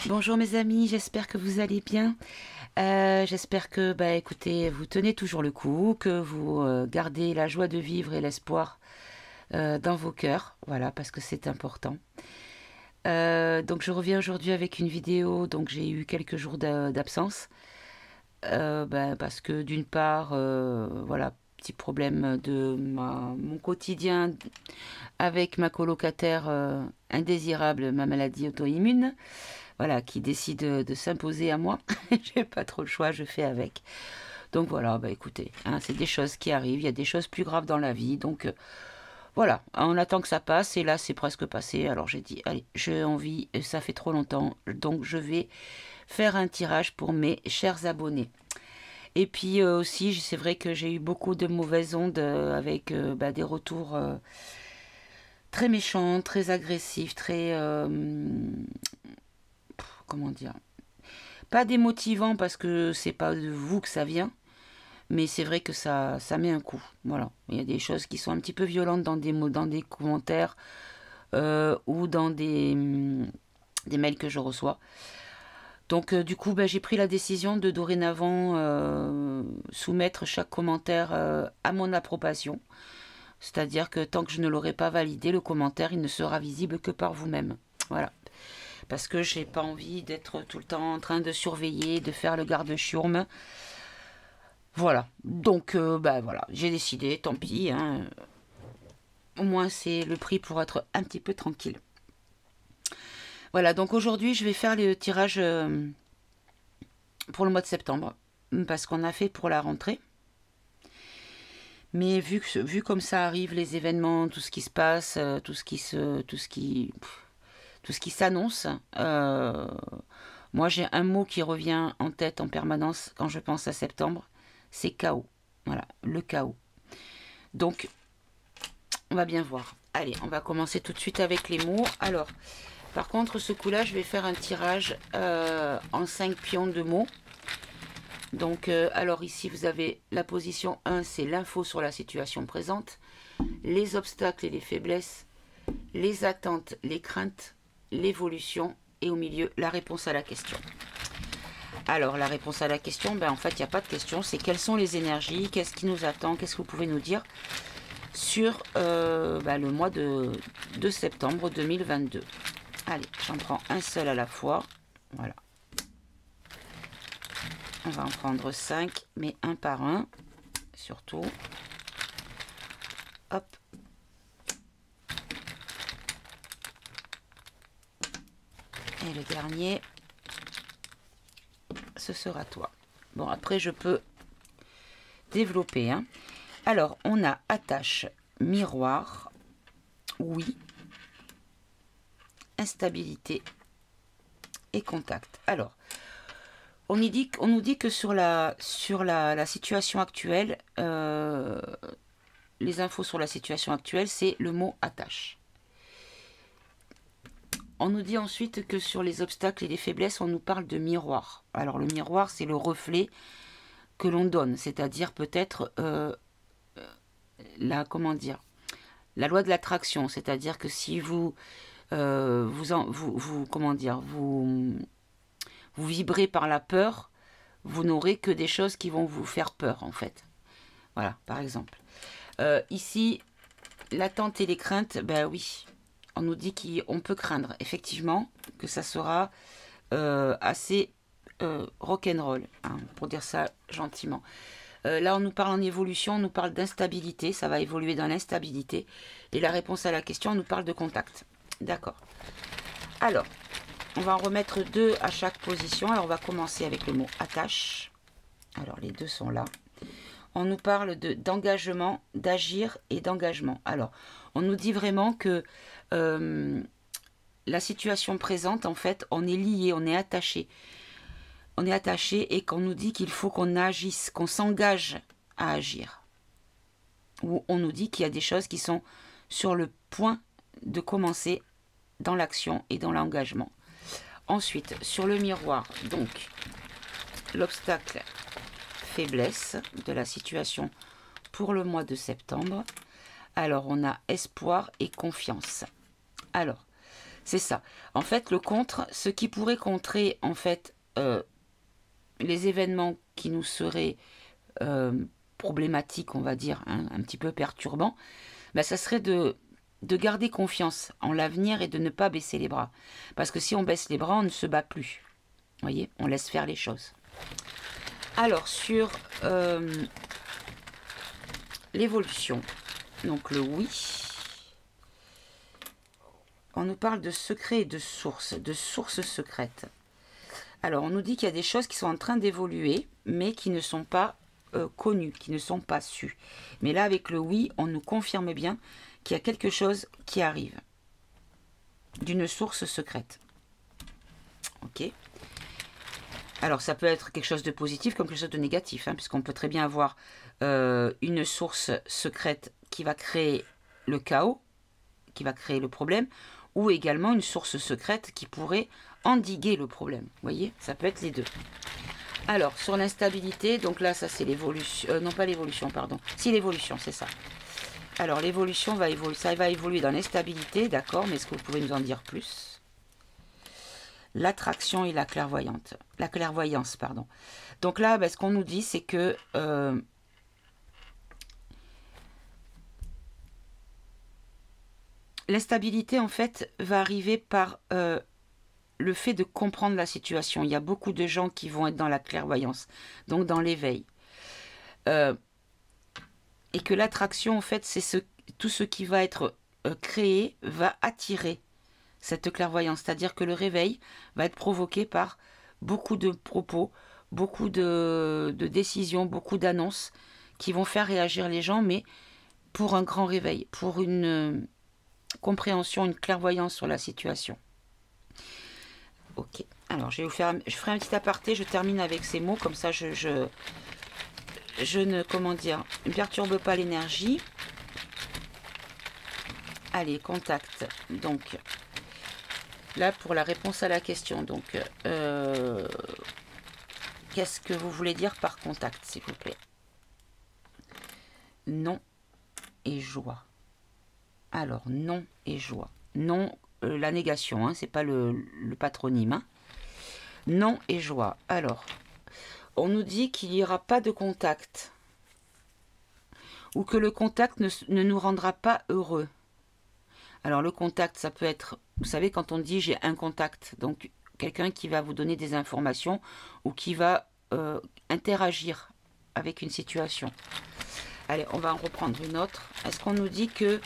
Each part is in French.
Bonjour mes amis, j'espère que vous allez bien. J'espère que, écoutez, vous tenez toujours le coup, que vous gardez la joie de vivre et l'espoir dans vos cœurs. Voilà, parce que c'est important. Donc je reviens aujourd'hui avec une vidéo. Donc j'ai eu quelques jours d'absence. Parce que d'une part, voilà, petit problème de mon quotidien avec ma colocataire indésirable, ma maladie auto-immune. Voilà, qui décide de s'imposer à moi. J'ai pas trop le choix, je fais avec. Donc voilà, écoutez, hein, c'est des choses qui arrivent, il y a des choses plus graves dans la vie, donc voilà, on attend que ça passe, et là c'est presque passé, alors j'ai dit, allez, j'ai envie, et ça fait trop longtemps, donc je vais faire un tirage pour mes chers abonnés. Et puis aussi, c'est vrai que j'ai eu beaucoup de mauvaises ondes avec des retours très méchants, très agressifs, très... comment dire, pas démotivant parce que c'est pas de vous que ça vient, mais c'est vrai que ça met un coup. Voilà, il y a des choses qui sont un petit peu violentes dans des mots, dans des commentaires ou dans des mails que je reçois. Donc du coup, j'ai pris la décision de dorénavant soumettre chaque commentaire à mon approbation. C'est-à-dire que tant que je ne l'aurai pas validé, le commentaire, il ne sera visible que par vous-même. Voilà. Parce que j'ai pas envie d'être tout le temps en train de surveiller, de faire le garde-chiourme. Voilà. Donc, voilà, j'ai décidé, tant pis. Hein. Au moins, c'est le prix pour être un petit peu tranquille. Voilà, donc aujourd'hui, je vais faire le tirage pour le mois de septembre. Parce qu'on a fait pour la rentrée. Mais vu comme ça arrive, les événements, tout ce qui se passe, tout ce qui s'annonce, moi j'ai un mot qui revient en tête en permanence quand je pense à septembre, c'est chaos. Voilà, le chaos. Donc, on va bien voir. Allez, on va commencer tout de suite avec les mots. Alors, par contre, ce coup-là, je vais faire un tirage en 5 pions de mots. Donc, alors ici, vous avez la position 1, c'est l'info sur la situation présente, les obstacles et les faiblesses, les attentes, les craintes, l'évolution, et au milieu, la réponse à la question. Alors, la réponse à la question, en fait, il n'y a pas de question, c'est quelles sont les énergies, qu'est-ce qui nous attend, qu'est-ce que vous pouvez nous dire sur le mois de septembre 2022. Allez, j'en prends un seul à la fois. Voilà. On va en prendre 5, mais un par un, surtout. Hop. Et le dernier, ce sera toi. Bon, après, je peux développer. Hein. Alors, on a attache, miroir, oui, instabilité et contact. Alors, on nous dit que sur la situation actuelle, les infos sur la situation actuelle, c'est le mot attache. On nous dit ensuite que sur les obstacles et les faiblesses, on nous parle de miroir. Alors le miroir, c'est le reflet que l'on donne, c'est-à-dire peut-être la loi de l'attraction, c'est-à-dire que si vous vibrez par la peur, vous n'aurez que des choses qui vont vous faire peur en fait. Voilà, par exemple. Ici, l'attente et les craintes, oui. On nous dit qu'on peut craindre, effectivement, que ça sera assez rock'n'roll, hein, pour dire ça gentiment. Là, on nous parle en évolution, on nous parle d'instabilité, ça va évoluer dans l'instabilité. Et la réponse à la question, on nous parle de contact. D'accord. Alors, on va en remettre 2 à chaque position. Alors, on va commencer avec le mot attache. Alors, les 2 sont là. On nous parle d'engagement, d'agir et d'engagement. Alors, on nous dit vraiment que la situation présente, en fait, on est lié, on est attaché. On est attaché et qu'on nous dit qu'il faut qu'on agisse, qu'on s'engage à agir. Ou on nous dit qu'il y a des choses qui sont sur le point de commencer dans l'action et dans l'engagement. Ensuite, sur le miroir, donc, l'obstacle faiblesse de la situation pour le mois de septembre. Alors, on a espoir et confiance. Alors, C'est ça. En fait, le contre, ce qui pourrait contrer, en fait, les événements qui nous seraient problématiques, on va dire, hein, un petit peu perturbants, ben, ça serait de garder confiance en l'avenir et de ne pas baisser les bras. Parce que si on baisse les bras, on ne se bat plus. Vous voyez, on laisse faire les choses. Alors, sur l'évolution, donc le oui, on nous parle de secrets et de sources secrètes. Alors, on nous dit qu'il y a des choses qui sont en train d'évoluer, mais qui ne sont pas connues, qui ne sont pas sues. Mais là, avec le oui, on nous confirme bien qu'il y a quelque chose qui arrive, d'une source secrète. Ok. Alors, ça peut être quelque chose de positif comme quelque chose de négatif, hein, puisqu'on peut très bien avoir une source secrète qui va créer le chaos, qui va créer le problème, ou également une source secrète qui pourrait endiguer le problème. Vous voyez, ça peut être les deux. Alors, sur l'instabilité, donc là, ça c'est l'évolution, non pas l'évolution, pardon. Si, l'évolution, c'est ça. Alors, l'évolution va évoluer, ça va évoluer dans l'instabilité, d'accord, mais est-ce que vous pouvez nous en dire plus? L'attraction et la clairvoyance, pardon. Donc là, ben, ce qu'on nous dit, c'est que l'instabilité, en fait, va arriver par le fait de comprendre la situation. Il y a beaucoup de gens qui vont être dans la clairvoyance, donc dans l'éveil. Et que l'attraction, en fait, c'est tout ce qui va être créé va attirer cette clairvoyance. C'est-à-dire que le réveil va être provoqué par beaucoup de propos, beaucoup de décisions, beaucoup d'annonces qui vont faire réagir les gens, mais pour un grand réveil, pour une compréhension, une clairvoyance sur la situation. Ok, alors je ferai un petit aparté, je termine avec ces mots, comme ça je ne, comment dire, ne perturbe pas l'énergie. Allez, contact. Donc, là pour la réponse à la question, donc, qu'est-ce que vous voulez dire par contact, s'il vous plaît? Non et joie. Alors, non et joie. Non, la négation, hein, c'est pas le patronyme. Hein. Non et joie. Alors, on nous dit qu'il n'y aura pas de contact. Ou que le contact ne nous rendra pas heureux. Alors, le contact, ça peut être, vous savez, quand on dit j'ai un contact, donc quelqu'un qui va vous donner des informations ou qui va interagir avec une situation. Allez, on va en reprendre une autre. Est-ce qu'on nous dit que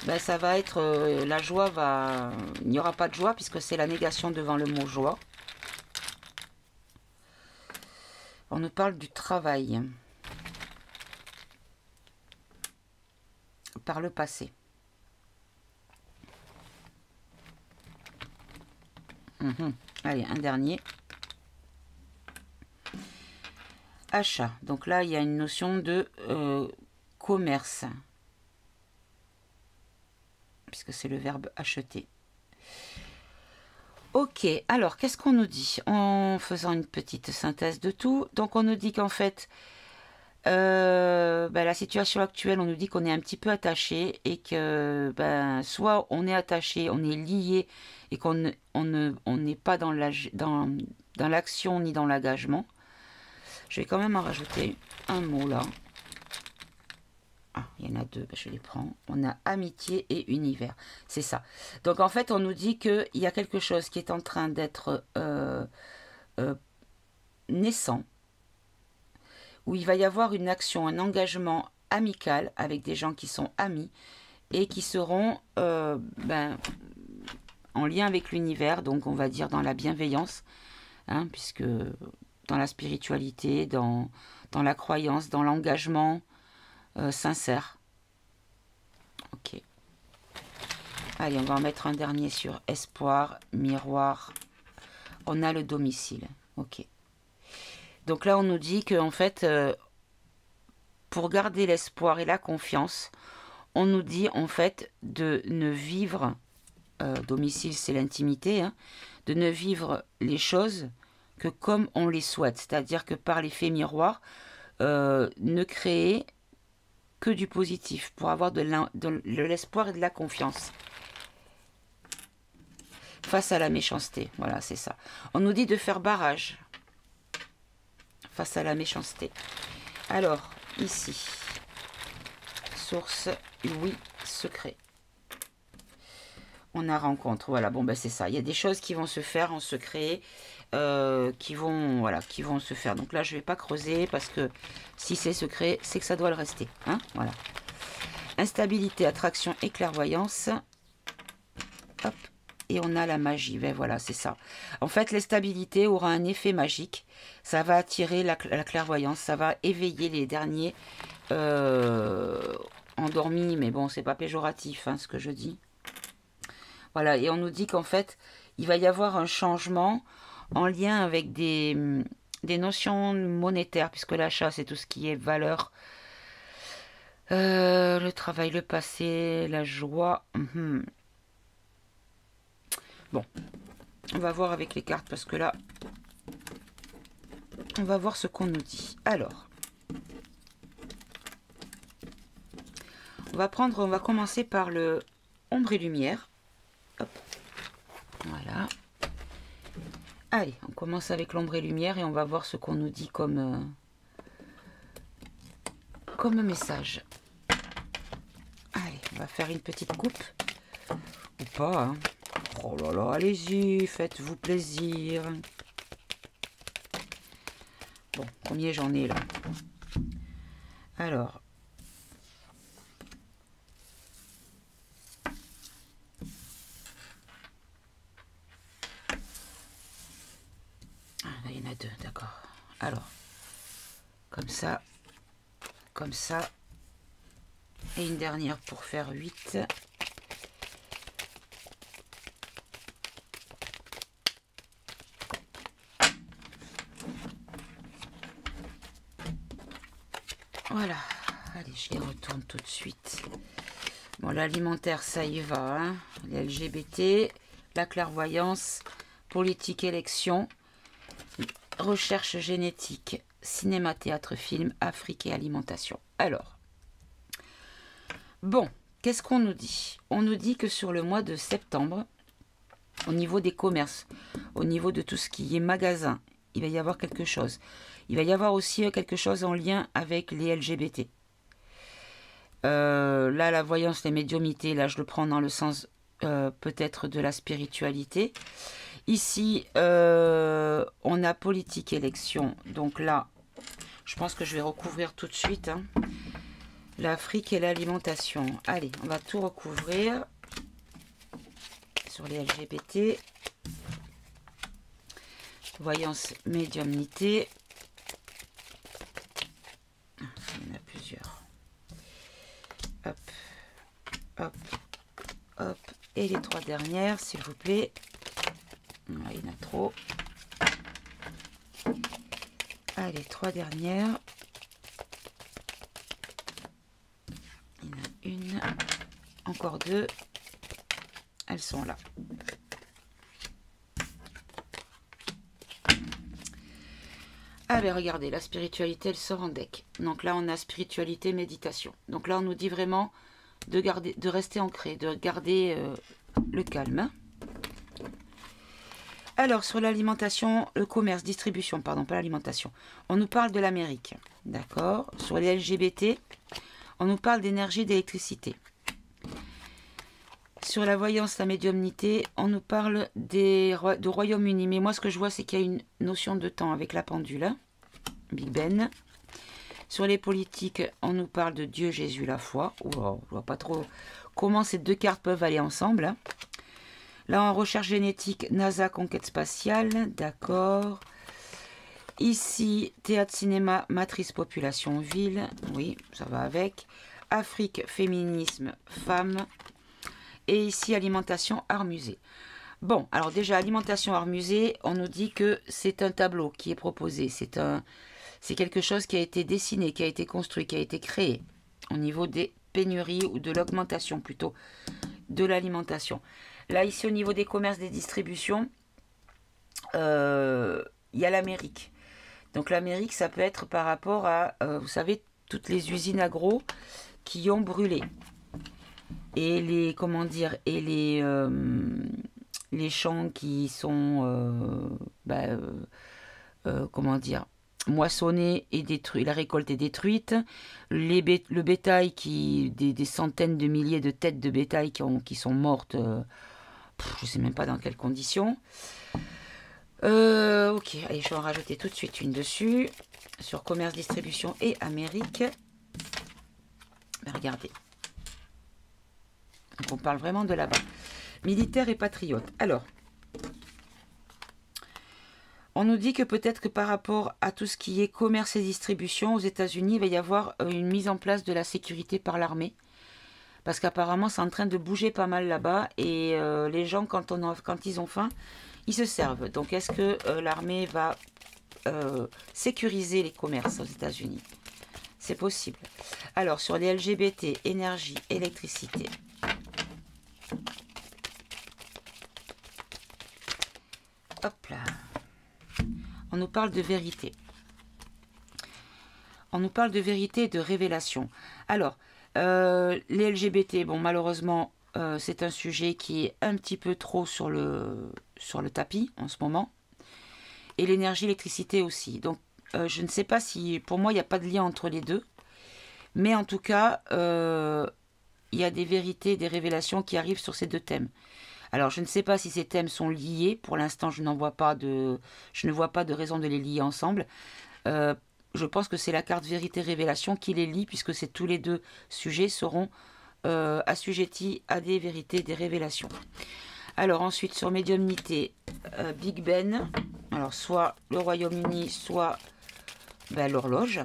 ben, ça va être la joie va... Il n'y aura pas de joie puisque c'est la négation devant le mot joie. On nous parle du travail. Par le passé. Allez, un dernier. Achat. Donc là, il y a une notion de commerce. Puisque c'est le verbe acheter. Ok, alors qu'est-ce qu'on nous dit? En faisant une petite synthèse de tout. Donc on nous dit qu'en fait, ben, la situation actuelle, on nous dit qu'on est un petit peu attaché et que ben, soit on est attaché, on est lié et qu'on n'est pas dans l'action ni dans l'engagement. Je vais quand même en rajouter un mot là. Ah, il y en a deux, ben je les prends. On a amitié et univers. C'est ça. Donc en fait, on nous dit qu'il y a quelque chose qui est en train d'être naissant, où il va y avoir une action, un engagement amical avec des gens qui sont amis et qui seront ben, en lien avec l'univers, donc on va dire dans la bienveillance, hein, puisque dans la spiritualité, dans la croyance, dans l'engagement sincère. Ok. Allez, on va en mettre un dernier sur espoir, miroir. On a le domicile. Ok. Donc là, on nous dit que en fait, pour garder l'espoir et la confiance, on nous dit en fait de ne vivre, domicile c'est l'intimité, hein, de ne vivre les choses que comme on les souhaite. C'est-à-dire que par l'effet miroir, ne créer que du positif pour avoir de l'espoir et de la confiance. face à la méchanceté. Voilà, c'est ça. On nous dit de faire barrage face à la méchanceté. Alors, ici, source, oui, secret. On a rencontre, voilà, bon ben c'est ça. Il y a des choses qui vont se faire en secret, qui vont se faire. Donc là, je vais pas creuser parce que si c'est secret, c'est que ça doit le rester. Hein, voilà. Instabilité, attraction et clairvoyance. Hop. Et on a la magie. Ben voilà, c'est ça. En fait, l'instabilité aura un effet magique. Ça va attirer la clairvoyance. Ça va éveiller les derniers endormis. Mais bon, c'est pas péjoratif, hein, ce que je dis. Voilà, et on nous dit qu'en fait, il va y avoir un changement en lien avec des notions monétaires, puisque l'achat, c'est tout ce qui est valeur, le travail, le passé, la joie. Bon, on va voir avec les cartes, parce que là, on va voir ce qu'on nous dit. Alors, on va commencer par le ombre et lumière. Hop. Voilà. Allez, on commence avec l'ombre et lumière et on va voir ce qu'on nous dit comme message. Allez, on va faire une petite coupe. Ou pas, hein. Oh là là, allez-y, faites-vous plaisir. Bon, combien j'en ai là? Alors. Là, il y en a deux, d'accord. Alors, comme ça, et une dernière pour faire 8. Voilà, allez, je les retourne tout de suite. Bon, l'alimentaire, ça y va, hein. Les LGBT, la clairvoyance, politique, élection, recherche génétique, cinéma, théâtre, film, Afrique et alimentation. Alors, bon, qu'est-ce qu'on nous dit? On nous dit que sur le mois de septembre, au niveau des commerces, au niveau de tout ce qui est magasin, il va y avoir quelque chose. Il va y avoir aussi quelque chose en lien avec les LGBT. Là, la voyance, les médiumnités, là, je le prends dans le sens peut-être de la spiritualité. Ici, on a politique, élection. Donc là, je pense que je vais recouvrir tout de suite. Hein. L'Afrique et l'alimentation. Allez, on va tout recouvrir sur les LGBT. Voyance, médiumnité. Il y en a plusieurs. Hop, hop, hop. Et les 3 dernières, s'il vous plaît. Il y en a trop. Allez, 3 dernières. Il y en a une. Encore 2. Elles sont là. Allez, regardez, la spiritualité, elle sort en deck. Donc là, on a spiritualité, méditation. Donc là, on nous dit vraiment de rester ancré, de garder le calme. Alors, sur l'alimentation, le commerce, distribution, pardon, pas l'alimentation. On nous parle de l'Amérique, d'accord? Sur les LGBT, on nous parle d'énergie, d'électricité. Sur la voyance, la médiumnité, on nous parle du Royaume-Uni. Mais moi, ce que je vois, c'est qu'il y a une notion de temps avec la pendule. Hein, Big Ben. Sur les politiques, on nous parle de Dieu, Jésus, la foi. Wow, je vois pas trop comment ces deux cartes peuvent aller ensemble. Hein. Là, en recherche génétique, NASA, conquête spatiale. D'accord. Ici, théâtre, cinéma, matrice, population, ville. Oui, ça va avec. Afrique, féminisme, femme. Et ici, alimentation, art, musée. Bon, alors déjà, alimentation, art, musée, on nous dit que c'est un tableau qui est proposé. C'est quelque chose qui a été dessiné, qui a été construit, qui a été créé au niveau des pénuries ou de l'augmentation plutôt de l'alimentation. Là, ici, au niveau des commerces, des distributions, il y a l'Amérique. Donc l'Amérique, ça peut être par rapport à, vous savez, toutes les usines agro qui ont brûlé. Et les, comment dire, et les les champs qui sont, comment dire, moissonnés et détruits, la récolte est détruite, le bétail, des centaines de milliers de têtes de bétail qui sont mortes, je ne sais même pas dans quelles conditions. Ok, allez, je vais en rajouter tout de suite une dessus, sur commerce, distribution et Amérique. Regardez. Donc on parle vraiment de là-bas. Militaire et patriote. Alors, on nous dit que peut-être que par rapport à tout ce qui est commerce et distribution aux États-Unis, il va y avoir une mise en place de la sécurité par l'armée. Parce qu'apparemment, c'est en train de bouger pas mal là-bas. Et les gens, quand ils ont faim, ils se servent. Donc, est-ce que l'armée va sécuriser les commerces aux États-Unis? C'est possible. Alors, sur les LGBT, énergie, électricité. Hop là. On nous parle de vérité. On nous parle de vérité et de révélation. Alors, les LGBT, bon, malheureusement, c'est un sujet qui est un petit peu trop sur le tapis en ce moment. Et l'énergie, l'électricité aussi. Donc, je ne sais pas si, pour moi, il n'y a pas de lien entre les deux. Mais en tout cas, il y a des vérités, des révélations qui arrivent sur ces deux thèmes. Alors, je ne sais pas si ces thèmes sont liés. Pour l'instant, je ne vois pas de raison de les lier ensemble. Je pense que c'est la carte vérité-révélation qui les lie, puisque tous les deux sujets seront assujettis à des vérités, des révélations. Alors, ensuite, sur médiumnité, Big Ben. Alors, soit le Royaume-Uni, soit l'horloge.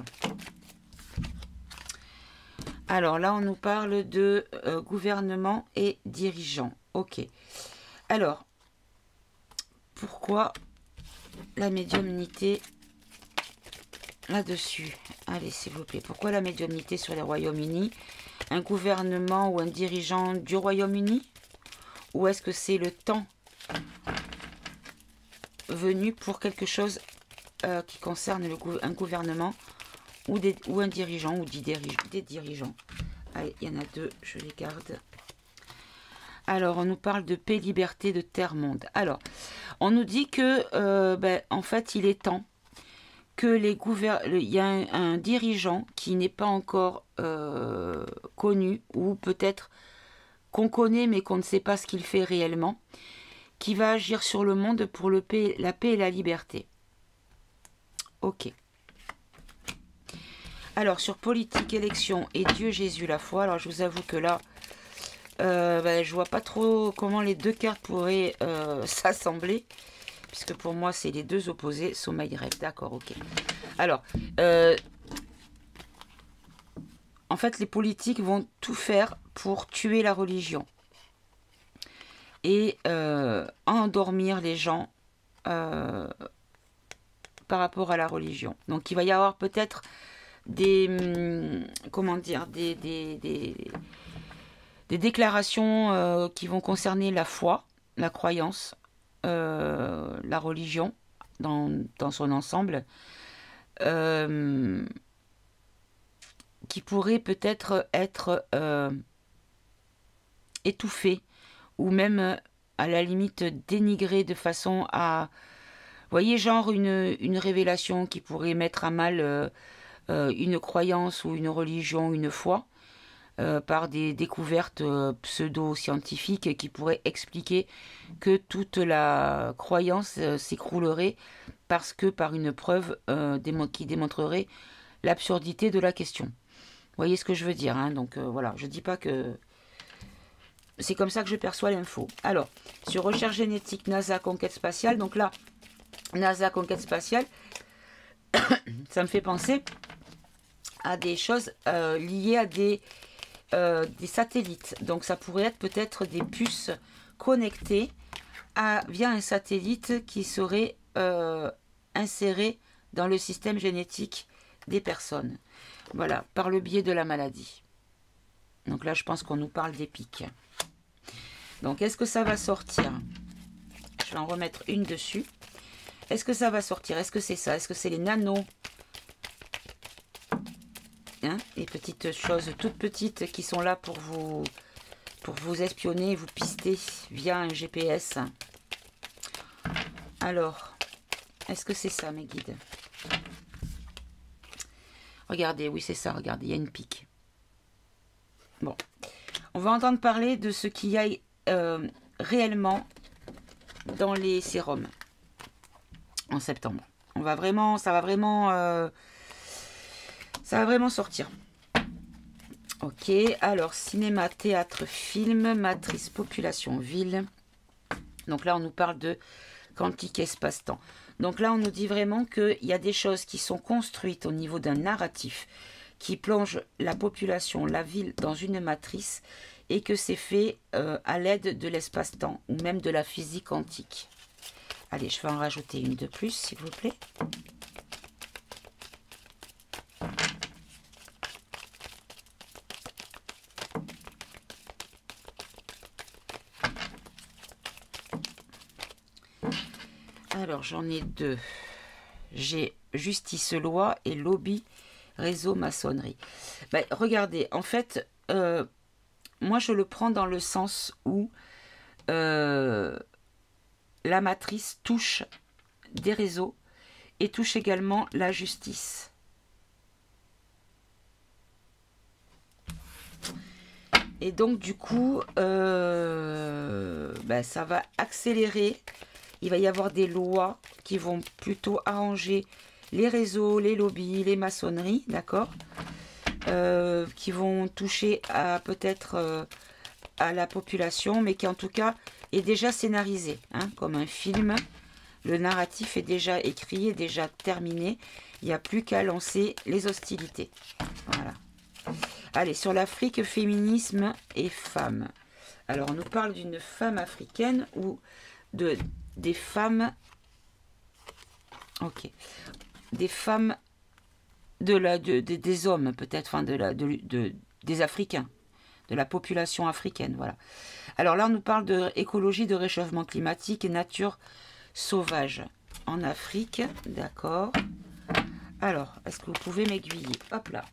Alors, là, on nous parle de gouvernement et dirigeants. Ok. Alors, pourquoi la médiumnité là-dessus? Allez, s'il vous plaît. Pourquoi la médiumnité sur les Royaumes-Unis? Un gouvernement ou un dirigeant du Royaume-Uni? Ou est-ce que c'est le temps venu pour quelque chose qui concerne un gouvernement ou un dirigeant ou des dirigeants? Allez, il y en a deux, je les garde. Alors, on nous parle de paix, liberté, de terre-monde. Alors, on nous dit que, en fait, il est temps que il y a un dirigeant qui n'est pas encore connu, ou peut-être qu'on connaît mais qu'on ne sait pas ce qu'il fait réellement, qui va agir sur le monde pour la paix et la liberté. Ok. Alors, sur politique, élection et Dieu, Jésus, la foi, alors je vous avoue que là, je vois pas trop comment les deux cartes pourraient s'assembler, puisque pour moi, c'est les deux opposés, sommeil, rêve. D'accord, ok. Alors, en fait, les politiques vont tout faire pour tuer la religion et endormir les gens par rapport à la religion. Donc, il va y avoir peut-être des déclarations qui vont concerner la foi, la croyance, la religion dans son ensemble, qui pourraient peut-être être étouffées ou même à la limite dénigrées de façon à... Vous voyez, genre une révélation qui pourrait mettre à mal une croyance ou une religion, une foi, par des découvertes pseudo-scientifiques qui pourraient expliquer que toute la croyance s'écroulerait par une preuve qui démontrerait l'absurdité de la question. Vous voyez ce que je veux dire, hein? Donc voilà, je ne dis pas que... C'est comme ça que je perçois l'info. Alors, sur recherche génétique, NASA, conquête spatiale, donc là, NASA, conquête spatiale, ça me fait penser à des choses liées à des satellites. Donc ça pourrait être peut-être des puces connectées via un satellite qui serait inséré dans le système génétique des personnes. Voilà, par le biais de la maladie. Donc là, je pense qu'on nous parle des pics. Donc, est-ce que ça va sortir? Je vais en remettre une dessus. Est-ce que ça va sortir? Est-ce que c'est ça? Est-ce que c'est les nanos? Hein, les petites choses toutes petites qui sont là pour vous espionner, vous pister via un GPS. Alors, est-ce que c'est ça mes guides? Regardez, oui c'est ça, regardez, il y a une pique. Bon, on va entendre parler de ce qu'il y a réellement dans les sérums en septembre. On va vraiment, ça va vraiment sortir. Ok, alors cinéma, théâtre, film, matrice, population, ville. Donc là, on nous parle de quantique espace-temps. Donc là, on nous dit vraiment qu'il y a des choses qui sont construites au niveau d'un narratif qui plonge la population, la ville dans une matrice et que c'est fait à l'aide de l'espace-temps ou même de la physique quantique. Allez, je vais en rajouter une de plus, s'il vous plaît. Alors, j'en ai deux. J'ai justice loi et lobby réseau maçonnerie. Ben, regardez, en fait, moi je le prends dans le sens où la matrice touche des réseaux et touche également la justice. Et donc du coup, ben, ça va accélérer. Il va y avoir des lois qui vont plutôt arranger les réseaux, les lobbies, les maçonneries, d'accord, qui vont toucher à peut-être à la population, mais qui en tout cas est déjà scénarisé, hein, comme un film. Le narratif est déjà écrit, est déjà terminé. Il n'y a plus qu'à lancer les hostilités. Voilà. Allez, sur l'Afrique, féminisme et femmes. Alors, on nous parle d'une femme africaine ou des femmes... Ok. Des femmes des hommes, peut-être, enfin, des Africains, de la population africaine, voilà. Alors là, on nous parle d'écologie, de réchauffement climatique et nature sauvage en Afrique, d'accord. Alors, est-ce que vous pouvez m'aiguiller? Hop là,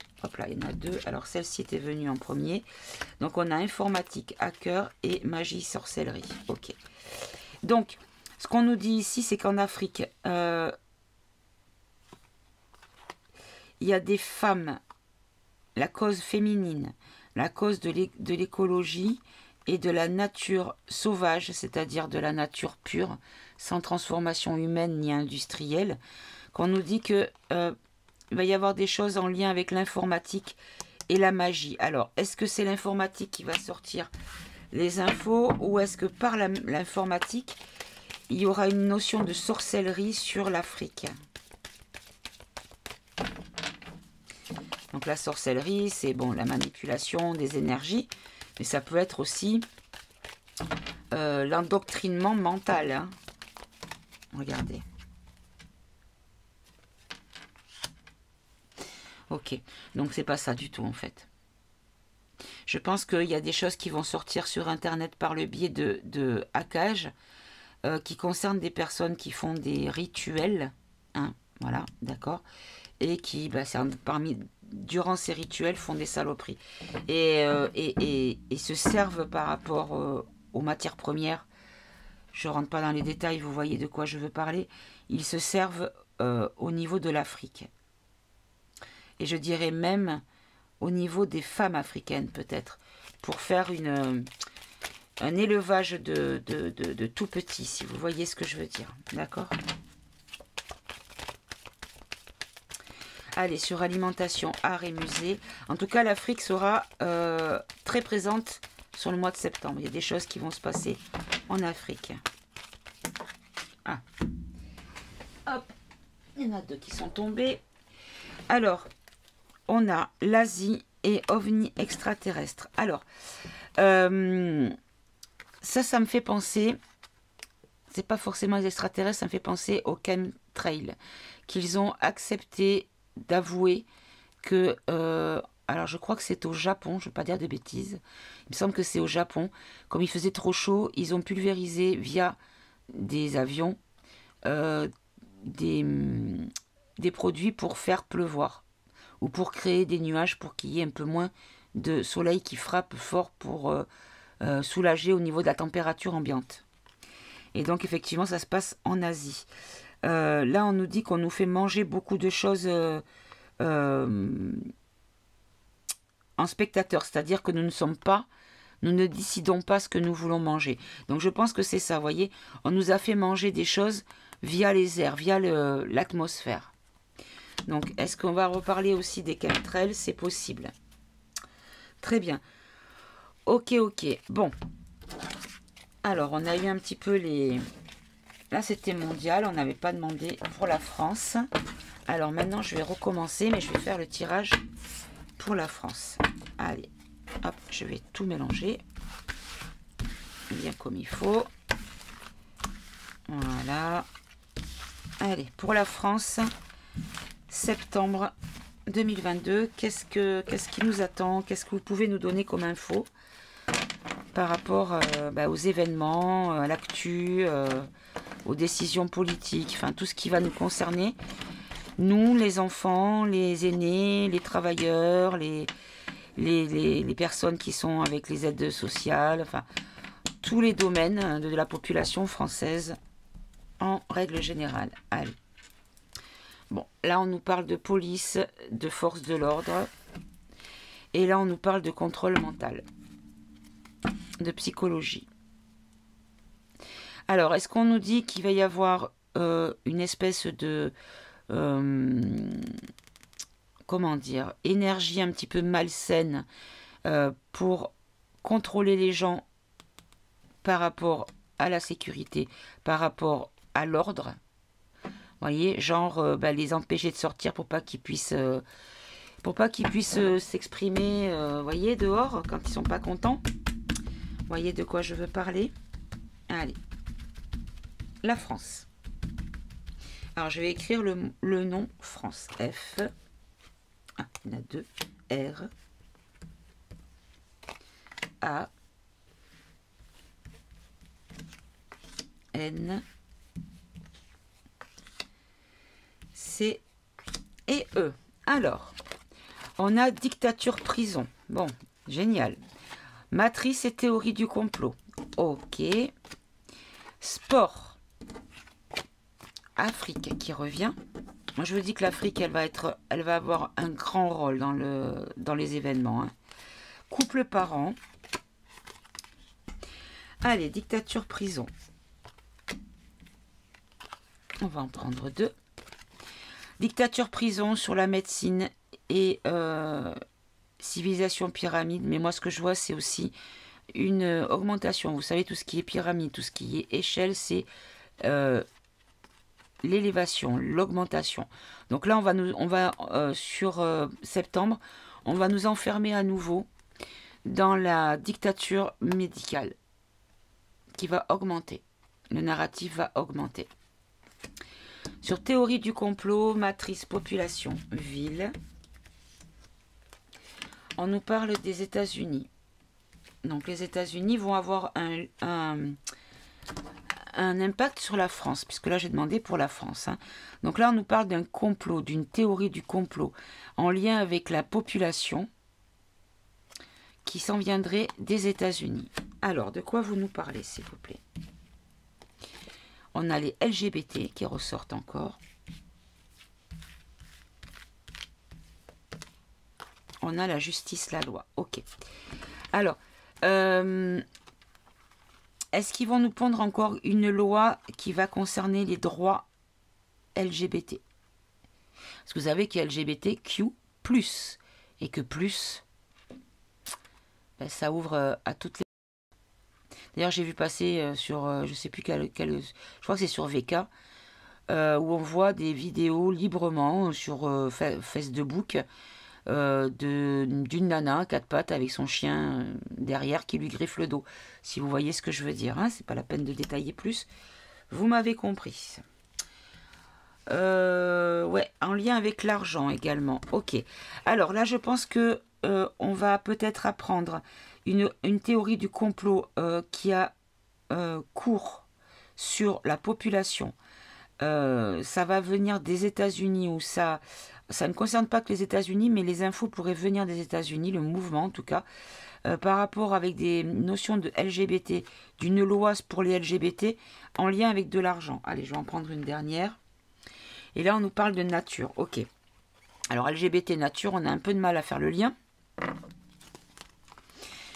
il y en a deux. Alors, celle-ci était venue en premier. Donc, on a informatique, hacker et magie, sorcellerie. Ok. Donc, ce qu'on nous dit ici, c'est qu'en Afrique, il y a des femmes, la cause féminine, la cause de l'écologie et de la nature sauvage, c'est-à-dire de la nature pure, sans transformation humaine ni industrielle, qu'on nous dit que il va y avoir des choses en lien avec l'informatique et la magie. Alors, est-ce que c'est l'informatique qui va sortir les infos ou est-ce que par l'informatique, il y aura une notion de sorcellerie sur l'Afrique? Donc la sorcellerie, c'est bon, la manipulation des énergies, mais ça peut être aussi l'endoctrinement mental. Hein. Regardez. Ok, donc c'est pas ça du tout en fait. Je pense qu'il y a des choses qui vont sortir sur Internet par le biais de hackage qui concernent des personnes qui font des rituels. Hein, voilà, d'accord. Et qui, bah, durant ces rituels, font des saloperies. Et se servent par rapport aux matières premières. Je ne rentre pas dans les détails, vous voyez de quoi je veux parler. Ils se servent au niveau de l'Afrique. Et je dirais même au niveau des femmes africaines, peut-être, pour faire un élevage de tout petit, si vous voyez ce que je veux dire. D'accord ? Allez, sur alimentation, art et musée. En tout cas, l'Afrique sera très présente sur le mois de septembre. Il y a des choses qui vont se passer en Afrique. Ah. Hop. Il y en a deux qui sont tombés. Alors, on a l'Asie et ovni extraterrestre. Alors, ça me fait penser... C'est pas forcément les extraterrestres, ça me fait penser aux chemtrails. Qu'ils ont accepté d'avouer que... alors, je crois que c'est au Japon, je ne veux pas dire de bêtises. Il me semble que c'est au Japon. Comme il faisait trop chaud, ils ont pulvérisé via des avions des produits pour faire pleuvoir. Ou pour créer des nuages pour qu'il y ait un peu moins de soleil qui frappe fort pour soulager au niveau de la température ambiante. Et donc, effectivement, ça se passe en Asie. Là, on nous dit qu'on nous fait manger beaucoup de choses en spectateur. C'est-à-dire que nous ne décidons pas ce que nous voulons manger. Donc, je pense que c'est ça, vous voyez. On nous a fait manger des choses via les airs, via l'atmosphère. Donc, est-ce qu'on va reparler aussi des chemtrails? C'est possible. Très bien. Ok, ok. Bon. Alors, on a eu un petit peu les... Là, c'était mondial. On n'avait pas demandé pour la France. Alors, maintenant, je vais recommencer, mais je vais faire le tirage pour la France. Allez. Hop, je vais tout mélanger. Bien comme il faut. Voilà. Allez, pour la France, septembre 2022. Qu'est-ce qui nous attend? Qu'est-ce que vous pouvez nous donner comme info par rapport aux événements, à l'actu, aux décisions politiques, enfin tout ce qui va nous concerner, nous, les enfants, les aînés, les travailleurs, les personnes qui sont avec les aides sociales, enfin tous les domaines de la population française en règle générale. Allez. Bon, là on nous parle de police, de force de l'ordre, et là on nous parle de contrôle mental, de psychologie. Alors, est-ce qu'on nous dit qu'il va y avoir une espèce de... comment dire, énergie un petit peu malsaine pour contrôler les gens par rapport à la sécurité, par rapport à l'ordre? Vous voyez, genre les empêcher de sortir pour pas qu'ils puissent s'exprimer, voyez, dehors quand ils sont pas contents. Vous voyez de quoi je veux parler? Allez, la France. Alors je vais écrire le nom France. F. Ah, il y en a deux. R. A. N. C. Et E. Alors, on a dictature prison. Bon, génial. Matrice et théorie du complot. Ok. Sport. Afrique qui revient. Moi, je vous dis que l'Afrique, elle va avoir un grand rôle dans les événements. Hein. Couple parent. Allez, dictature prison. On va en prendre deux. Dictature prison sur la médecine et civilisation pyramide. Mais moi, ce que je vois, c'est aussi une augmentation. Vous savez, tout ce qui est pyramide, tout ce qui est échelle, c'est l'élévation, l'augmentation. Donc là, on va sur septembre, on va nous enfermer à nouveau dans la dictature médicale qui va augmenter. Le narratif va augmenter. Sur théorie du complot, matrice, population, ville, on nous parle des États-Unis. Donc les États-Unis vont avoir un impact sur la France, puisque là j'ai demandé pour la France. Hein. Donc là on nous parle d'un complot, d'une théorie du complot, en lien avec la population qui s'en viendrait des États-Unis. Alors, de quoi vous nous parlez, s'il vous plaît? On a les LGBT qui ressortent encore. On a la justice, la loi. Ok. Alors, est-ce qu'ils vont nous pondre encore une loi qui va concerner les droits LGBT? Parce que vous savez qu'il y a LGBTQ+, et que plus, ben, ça ouvre à toutes les... D'ailleurs, j'ai vu passer sur, je sais plus quel, je crois que c'est sur VK, où on voit des vidéos librement sur Facebook d'une nana à quatre pattes avec son chien derrière qui lui griffe le dos. Si vous voyez ce que je veux dire, hein, c'est pas la peine de détailler plus. Vous m'avez compris. Ouais, en lien avec l'argent également. Ok. Alors là, je pense que on va peut-être apprendre une théorie du complot qui a cours sur la population. Ça va venir des États-Unis où ça ça ne concerne pas que les États-Unis, mais les infos pourraient venir des États-Unis, le mouvement en tout cas, par rapport avec des notions de LGBT, d'une loi pour les LGBT en lien avec de l'argent. Allez, je vais en prendre une dernière. Et là, on nous parle de nature. Ok. Alors, LGBT, nature, on a un peu de mal à faire le lien.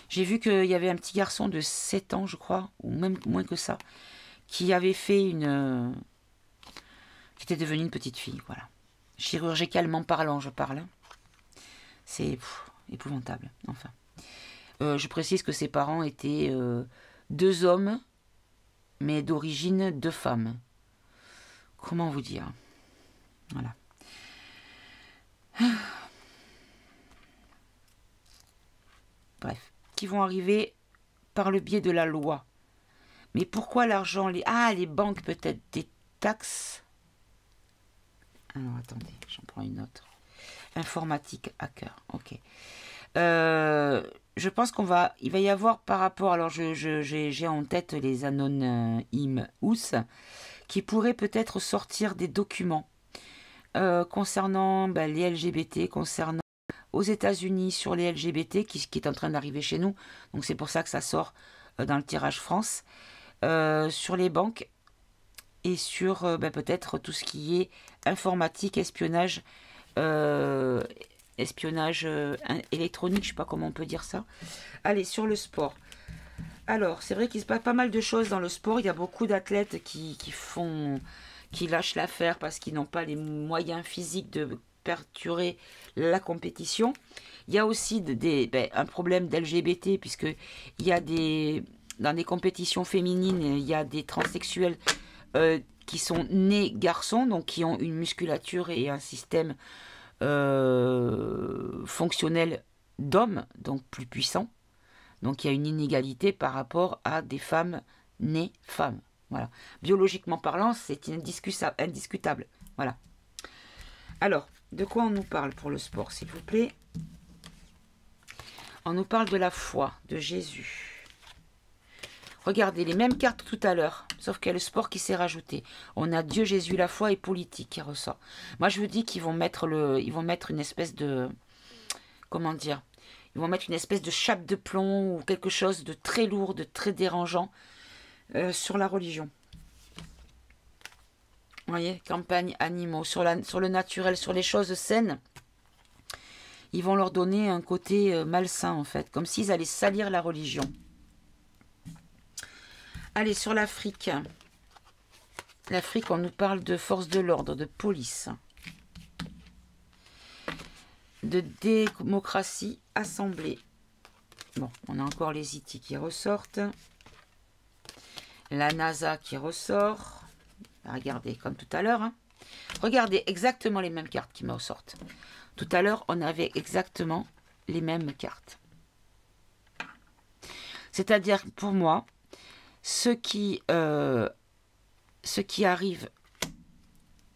J'ai vu qu'il y avait un petit garçon de 7 ans, je crois, ou même moins que ça, qui avait fait une... qui était devenue une petite fille, voilà. Chirurgicalement parlant, je parle. C'est épouvantable, enfin. Je précise que ses parents étaient 2 hommes, mais d'origine 2 femmes. Comment vous dire? Voilà. Bref, qui vont arriver par le biais de la loi. Mais pourquoi l'argent les banques peut-être, des taxes. Alors attendez, j'en prends une autre. Informatique, hacker, ok. Je pense il va y avoir par rapport, alors j'ai en tête les anonymes qui pourraient peut-être sortir des documents concernant les LGBT, concernant aux États-Unis sur les LGBT qui est en train d'arriver chez nous. Donc c'est pour ça que ça sort dans le tirage France. Sur les banques et sur peut-être tout ce qui est informatique, espionnage, électronique, je sais pas comment on peut dire ça. Allez, sur le sport. Alors, c'est vrai qu'il se passe pas mal de choses dans le sport. Il y a beaucoup d'athlètes qui lâchent l'affaire parce qu'ils n'ont pas les moyens physiques de perdurer la compétition. Il y a aussi un problème d'LGBT puisque il y a dans des compétitions féminines, il y a des transsexuels qui sont nés garçons, donc qui ont une musculature et un système fonctionnel d'homme, donc plus puissant. Donc il y a une inégalité par rapport à des femmes nées femmes. Voilà. Biologiquement parlant, c'est indiscutable. Voilà. Alors, de quoi on nous parle pour le sport, s'il vous plaît? On nous parle de la foi de Jésus. Regardez, les mêmes cartes tout à l'heure, sauf qu'il y a le sport qui s'est rajouté. On a Dieu, Jésus, la foi et politique qui ressort. Moi, je vous dis qu'ils vont mettre une espèce de... Comment dire? Ils vont mettre une espèce de chape de plomb ou quelque chose de très lourd, de très dérangeant sur la religion. Vous voyez, campagne animaux, sur le naturel, sur les choses saines. Ils vont leur donner un côté malsain, en fait, comme s'ils allaient salir la religion. Allez, sur l'Afrique. L'Afrique, on nous parle de force de l'ordre, de police. De démocratie, assemblée. Bon, on a encore les IT qui ressortent. La NASA qui ressort. Regardez, comme tout à l'heure. Hein. Regardez, exactement les mêmes cartes qui me ressortent. Tout à l'heure, on avait exactement les mêmes cartes. C'est-à-dire, pour moi, ce qui arrive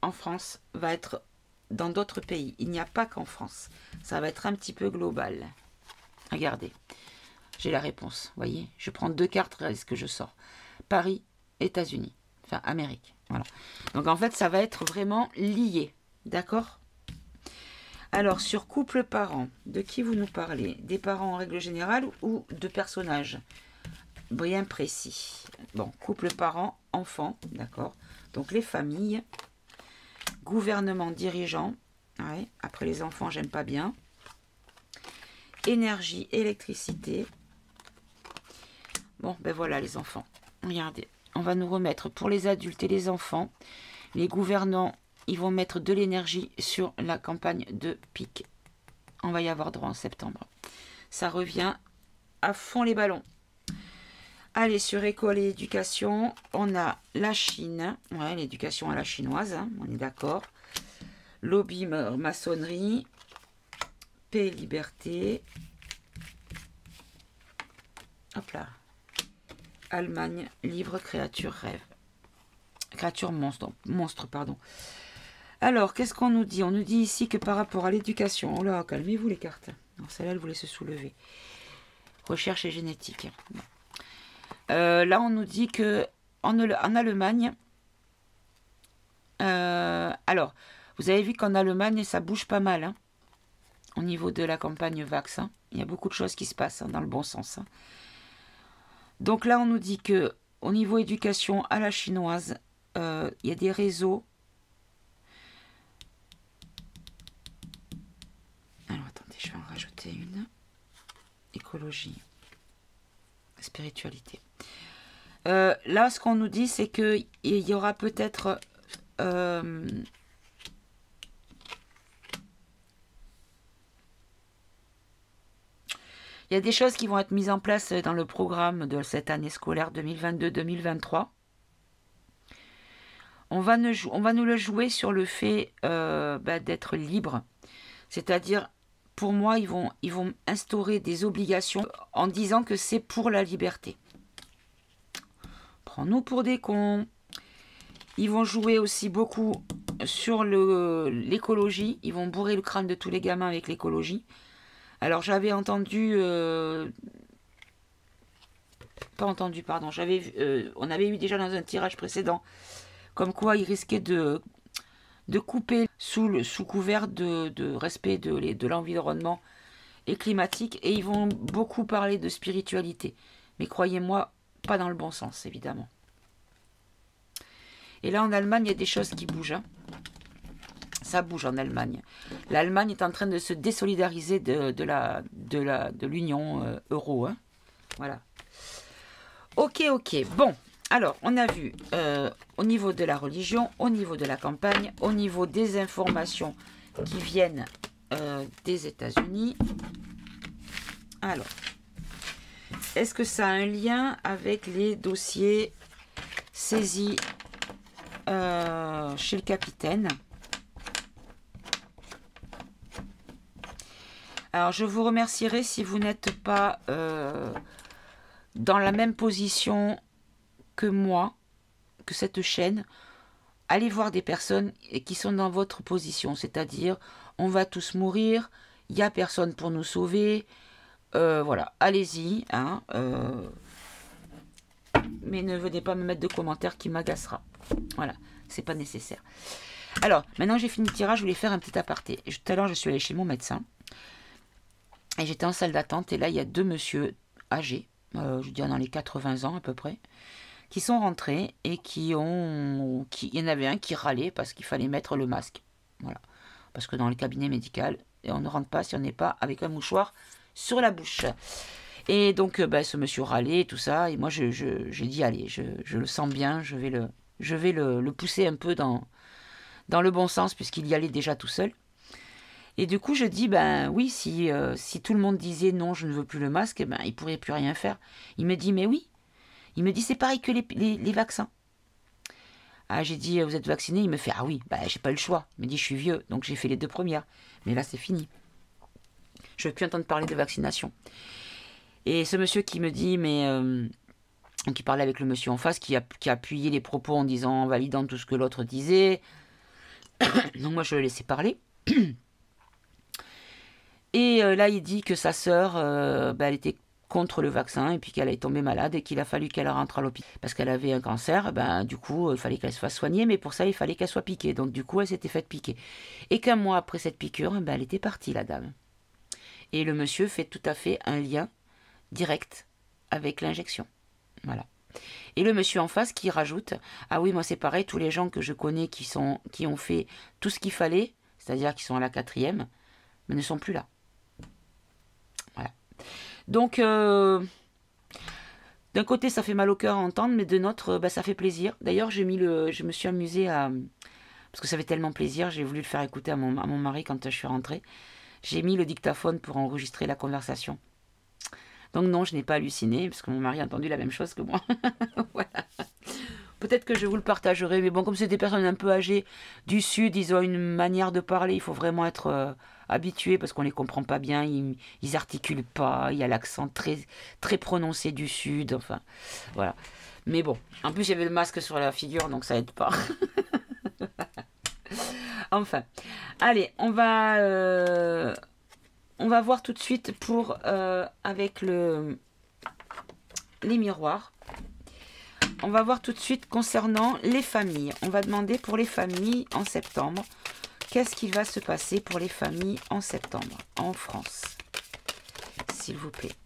en France va être dans d'autres pays. Il n'y a pas qu'en France. Ça va être un petit peu global. Regardez, j'ai la réponse. Vous voyez, je prends 2 cartes, regardez ce que je sors. Paris, États-Unis, enfin Amérique. Voilà. Donc en fait, ça va être vraiment lié. D'accord? Alors, sur couple-parent, de qui vous nous parlez? Des parents en règle générale ou de personnages? Bien précis. Bon, couple, parents, enfants, d'accord. Donc les familles, gouvernement, dirigeant. Ouais, après les enfants, j'aime pas bien. Énergie, électricité. Bon, ben voilà les enfants. Regardez, on va nous remettre pour les adultes et les enfants. Les gouvernants, ils vont mettre de l'énergie sur la campagne de pique. On va y avoir droit en septembre. Ça revient à fond les ballons. Allez, sur école et éducation, on a la Chine. Ouais, l'éducation à la chinoise, hein, on est d'accord. Lobby, maçonnerie. Paix, liberté. Hop là. Allemagne, livre, créature, rêve. Créature, monstre, pardon. Alors, qu'est-ce qu'on nous dit? On nous dit ici que par rapport à l'éducation... Oh là, calmez-vous les cartes. Non, celle-là, elle voulait se soulever. Recherche et génétique. Bon. Là, on nous dit que en Allemagne, alors, Vous avez vu qu'en Allemagne, ça bouge pas mal, hein, au niveau de la campagne Vax. Hein. Il y a beaucoup de choses qui se passent hein, dans le bon sens. Hein. Donc là, on nous dit que au niveau éducation à la chinoise, il y a des réseaux. Alors, attendez, je vais en rajouter une. Écologie. Spiritualité. Là, ce qu'on nous dit, c'est qu'il y aura peut-être... il y a des choses qui vont être mises en place dans le programme de cette année scolaire 2022-2023. On va nous le jouer sur le fait d'être libre. C'est-à-dire, pour moi, ils vont instaurer des obligations en disant que c'est pour la liberté. Prends-nous pour des cons. Ils vont jouer aussi beaucoup sur l'écologie. Ils vont bourrer le crâne de tous les gamins avec l'écologie. Alors j'avais entendu... pas entendu, pardon. On avait eu déjà dans un tirage précédent comme quoi ils risquaient de couper sous couvert de respect de l'environnement et climatique. Et ils vont beaucoup parler de spiritualité. Mais croyez-moi, pas dans le bon sens, évidemment. Et là, en Allemagne, il y a des choses qui bougent. Hein. Ça bouge en Allemagne. L'Allemagne est en train de se désolidariser de l'Union euro. Hein. Voilà. Ok. Bon, alors, on a vu au niveau de la religion, au niveau de la campagne, au niveau des informations qui viennent des États-Unis. Alors, est-ce que ça a un lien avec les dossiers saisis chez le capitaine? Alors, je vous remercierai si vous n'êtes pas dans la même position que moi, que cette chaîne. Allez voir des personnes qui sont dans votre position, c'est-à-dire, on va tous mourir, il n'y a personne pour nous sauver, voilà, allez-y, hein, mais ne venez pas me mettre de commentaires qui m'agacera. Voilà, c'est pas nécessaire. Alors, maintenant j'ai fini le tirage, je voulais faire un petit aparté. Tout à l'heure, je suis allée chez mon médecin. Et j'étais en salle d'attente. Et là, il y a deux messieurs âgés, je dirais dans les 80 ans à peu près, qui sont rentrés et il y en avait un qui râlait parce qu'il fallait mettre le masque. Voilà. Parce que dans le cabinet médical, on ne rentre pas si on n'est pas avec un mouchoir sur la bouche. Et donc, ce monsieur râlait et tout ça. Et moi, j'ai dit, allez, je le sens bien, je vais le pousser un peu dans le bon sens, puisqu'il y allait déjà tout seul. Et du coup, je dis, ben oui, si tout le monde disait non, je ne veux plus le masque, ben, il ne pourrait plus rien faire. Il me dit, mais oui. Il me dit, c'est pareil que les vaccins. Ah, j'ai dit, vous êtes vacciné? Il me fait, ah oui, ben, j'ai pas eu le choix. Il me dit, je suis vieux, donc j'ai fait les 2 premières. Mais là, c'est fini. Je ne veux plus entendre parler de vaccination. Et ce monsieur qui me dit, mais... qui parlait avec le monsieur en face, qui appuyait les propos en disant, en validant tout ce que l'autre disait. Donc moi, je le laissais parler. Et là, il dit que sa sœur, elle était contre le vaccin et puis qu'elle est tombée malade et qu'il a fallu qu'elle rentre à l'hôpital parce qu'elle avait un cancer. Du coup, il fallait qu'elle se fasse soigner, mais pour ça, il fallait qu'elle soit piquée. Donc, du coup, elle s'était faite piquer. Et qu'un mois après cette piqûre, elle était partie, la dame. Et le monsieur fait tout à fait un lien direct avec l'injection. Voilà. Et le monsieur en face qui rajoute, ah oui, moi c'est pareil, tous les gens que je connais qui ont fait tout ce qu'il fallait, c'est-à-dire qui sont à la 4e, mais ne sont plus là. Voilà. Donc, d'un côté, ça fait mal au cœur à entendre, mais de l'autre, ça fait plaisir. D'ailleurs, je me suis amusée à... Parce que ça fait tellement plaisir, j'ai voulu le faire écouter à mon mari quand je suis rentrée. J'ai mis le dictaphone pour enregistrer la conversation. Donc non, je n'ai pas halluciné, parce que mon mari a entendu la même chose que moi. Voilà. Peut-être que je vous le partagerai, mais bon, comme c'est des personnes un peu âgées du Sud, ils ont une manière de parler, il faut vraiment être habitué, parce qu'on ne les comprend pas bien, ils articulent pas, il y a l'accent très, très prononcé du Sud, enfin, voilà. Mais bon, en plus, il y avait le masque sur la figure, donc ça aide pas. Enfin, allez, on va voir tout de suite pour avec les miroirs. On va voir tout de suite concernant les familles. On va demander pour les familles en septembre. qu'est-ce qui va se passer pour les familles en septembre, en France, s'il vous plaît.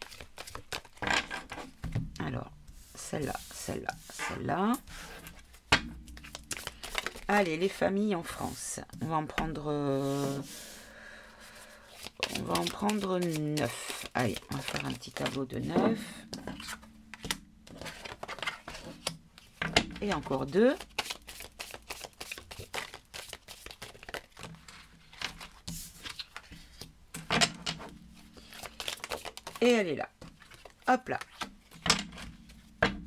Alors, celle-là, celle-là, celle-là. Allez, les familles en France. On va en prendre 9. Allez, on va faire un petit tableau de 9. Et encore 2. Et elle est là. Hop là.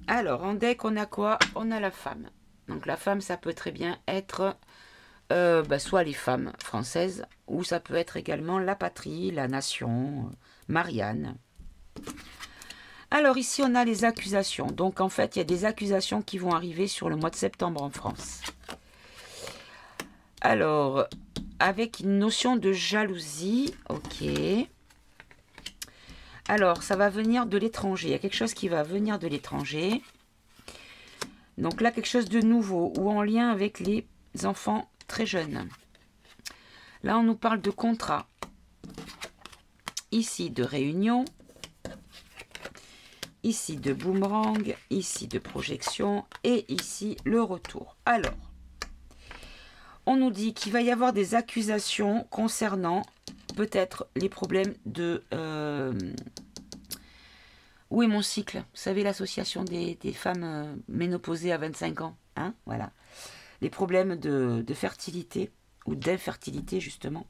Alors, en deck, on a quoi? On a la femme. Donc, la femme, ça peut très bien être soit les femmes françaises, ou ça peut être également la patrie, la nation, Marianne. Alors, ici, on a les accusations. Donc, en fait, il y a des accusations qui vont arriver sur le mois de septembre en France. Alors, avec une notion de jalousie, ok. Alors, ça va venir de l'étranger. Il y a quelque chose qui va venir de l'étranger. Donc là, quelque chose de nouveau ou en lien avec les enfants très jeunes. Là, on nous parle de contrat. Ici, de réunion. Ici, de boomerang. Ici, de projection. Et ici, le retour. Alors, on nous dit qu'il va y avoir des accusations concernant peut-être les problèmes de... où est mon cycle? Vous savez, l'association des femmes ménopausées à 25 ans. Hein, voilà. Les problèmes de fertilité ou d'infertilité, justement.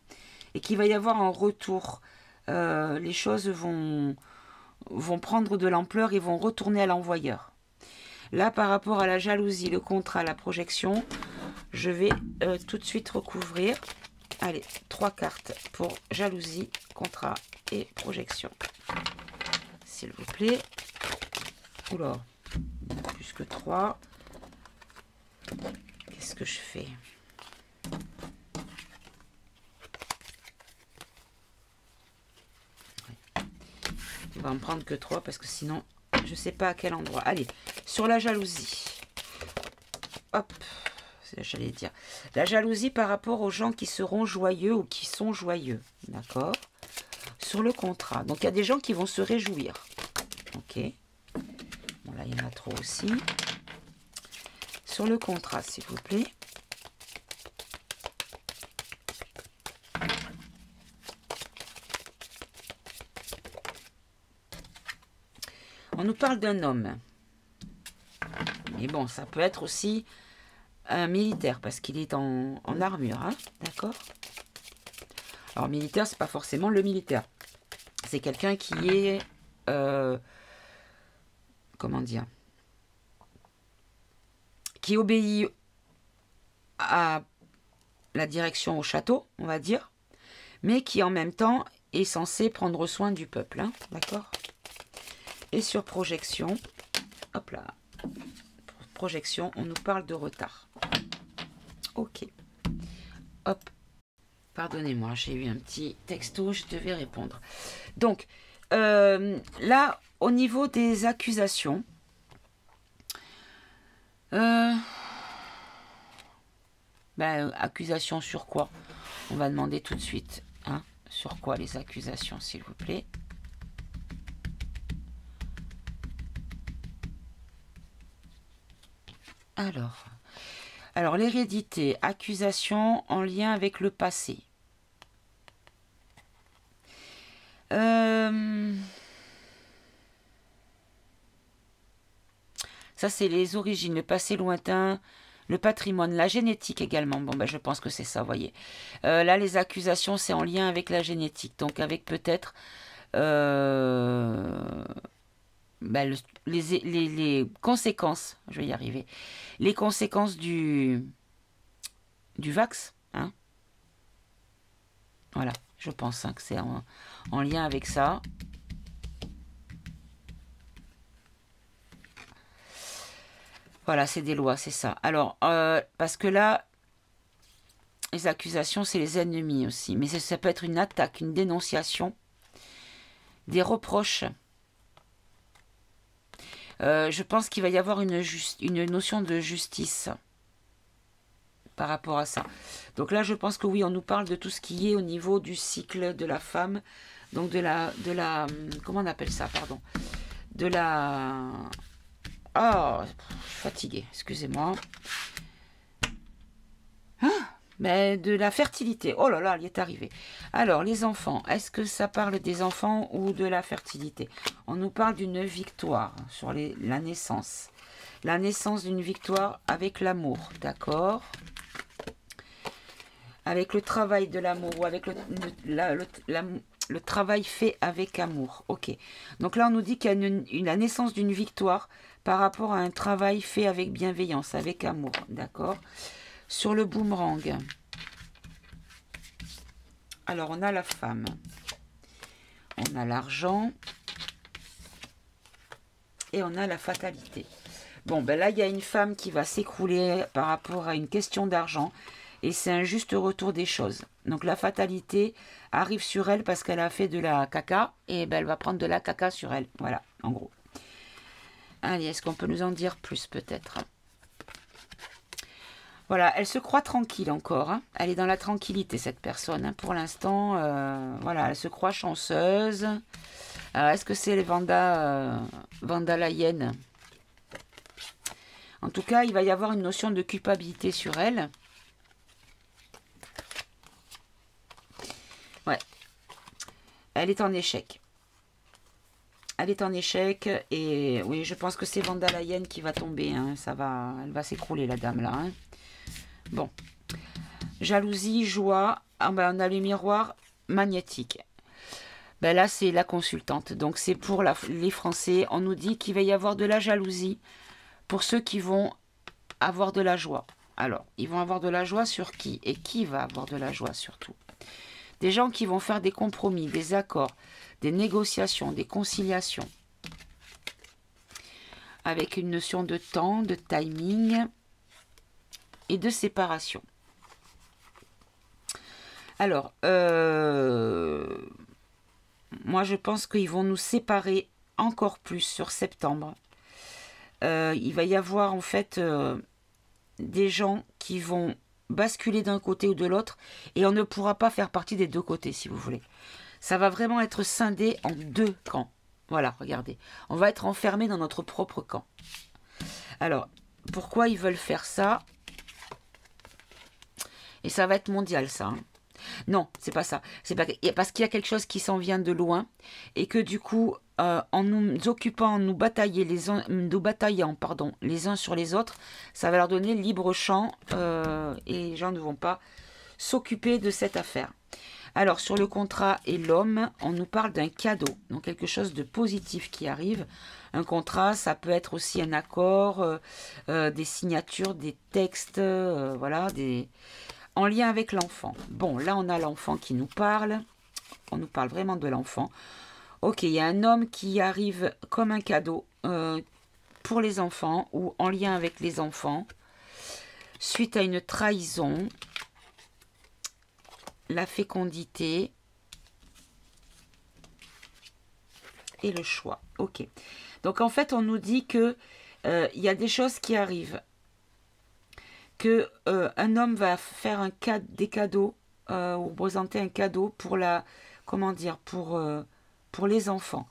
Et qu'il va y avoir un retour. Les choses vont prendre de l'ampleur et vont retourner à l'envoyeur. Là, par rapport à la jalousie, le contrat, la projection, je vais tout de suite recouvrir. Allez, 3 cartes pour jalousie, contrat et projection. S'il vous plaît. Oula, plus que 3. Qu'est-ce que je fais? On va en prendre que 3 parce que sinon, je ne sais pas à quel endroit. Allez, sur la jalousie. Hop, j'allais dire. La jalousie par rapport aux gens qui seront joyeux ou qui sont joyeux. D'accord? Sur le contrat. Donc, il y a des gens qui vont se réjouir. Ok. Bon, là, il y en a trop aussi. Sur le contrat, s'il vous plaît. On nous parle d'un homme. Mais bon, ça peut être aussi un militaire, parce qu'il est en armure. Hein, d'accord? Alors, militaire, c'est pas forcément le militaire. C'est quelqu'un qui est... comment dire? Qui obéit à la direction au château, on va dire, mais qui en même temps est censé prendre soin du peuple. Hein, d'accord? Et sur projection, hop là, projection, on nous parle de retard. Ok. Hop. Pardonnez-moi, j'ai eu un petit texto, je devais répondre. Donc, là, au niveau des accusations, accusations sur quoi? On va demander tout de suite. Hein, sur quoi les accusations, s'il vous plaît? Alors l'hérédité, accusation en lien avec le passé. Ça, c'est les origines, le passé lointain, le patrimoine, la génétique également. Bon, ben, je pense que c'est ça, vous voyez. Là, les accusations, c'est en lien avec la génétique. Donc, avec peut-être les conséquences, je vais y arriver, les conséquences du vax. Hein, voilà, je pense que c'est en lien avec ça. Voilà, c'est des lois, c'est ça. Alors, parce que là, les accusations, c'est les ennemis aussi. Mais ça peut être une attaque, une dénonciation, des reproches. Je pense qu'il va y avoir une notion de justice par rapport à ça. Donc là, je pense que oui, on nous parle de tout ce qui est au niveau du cycle de la femme, donc de la, comment on appelle ça, pardon, de la, oh, je suis fatiguée, excusez-moi, mais de la fertilité. Oh là là, elle y est arrivée. Alors, les enfants, est-ce que ça parle des enfants ou de la fertilité? On nous parle d'une victoire sur la naissance. La naissance d'une victoire avec l'amour, d'accord? Avec le travail de l'amour ou avec le travail fait avec amour. Ok. Donc là, on nous dit qu'il y a la naissance d'une victoire par rapport à un travail fait avec bienveillance, avec amour, d'accord? Sur le boomerang, alors on a la femme, on a l'argent et on a la fatalité. Bon, ben là, il y a une femme qui va s'écrouler par rapport à une question d'argent et c'est un juste retour des choses. Donc la fatalité arrive sur elle parce qu'elle a fait de la caca et ben, elle va prendre de la caca sur elle. Voilà, en gros. Allez, est-ce qu'on peut nous en dire plus peut-être ? Voilà, elle se croit tranquille encore. Hein. Elle est dans la tranquillité, cette personne. Hein. Pour l'instant, voilà, elle se croit chanceuse. Alors, est-ce que c'est les Vanda la hyène? En tout cas, il va y avoir une notion de culpabilité sur elle. Ouais. Elle est en échec. Elle est en échec. Et oui, je pense que c'est Vanda la hyène qui va tomber. Hein. Elle va s'écrouler, la dame, là. Hein. Bon, jalousie, joie, ah ben, on a le miroir magnétique. Ben là, c'est la consultante. Donc, c'est pour les Français. On nous dit qu'il va y avoir de la jalousie pour ceux qui vont avoir de la joie. Alors, ils vont avoir de la joie sur qui? Et qui va avoir de la joie surtout? Des gens qui vont faire des compromis, des accords, des négociations, des conciliations. Avec une notion de temps, de timing et de séparation. Alors, moi je pense qu'ils vont nous séparer encore plus sur septembre. Il va y avoir en fait des gens qui vont basculer d'un côté ou de l'autre et on ne pourra pas faire partie des deux côtés si vous voulez. Ça va vraiment être scindé en deux camps. Voilà, regardez. On va être enfermé dans notre propre camp. Alors, pourquoi ils veulent faire ça ? Et ça va être mondial, ça. Hein. Non, c'est pas ça. C'est parce qu'il y a quelque chose qui s'en vient de loin et que du coup, en nous occupant, en nous battaillant les uns sur les autres, ça va leur donner libre champ et les gens ne vont pas s'occuper de cette affaire. Alors, sur le contrat et l'homme, on nous parle d'un cadeau, donc quelque chose de positif qui arrive. Un contrat, ça peut être aussi un accord, des signatures, des textes, voilà, en lien avec l'enfant. Bon, là, on a l'enfant qui nous parle. On nous parle vraiment de l'enfant. Ok, il y a un homme qui arrive comme un cadeau pour les enfants ou en lien avec les enfants. Suite à une trahison, la fécondité et le choix. Ok. Donc, en fait, on nous dit que il y a des choses qui arrivent. Que un homme va faire des cadeaux ou présenter un cadeau pour pour les enfants.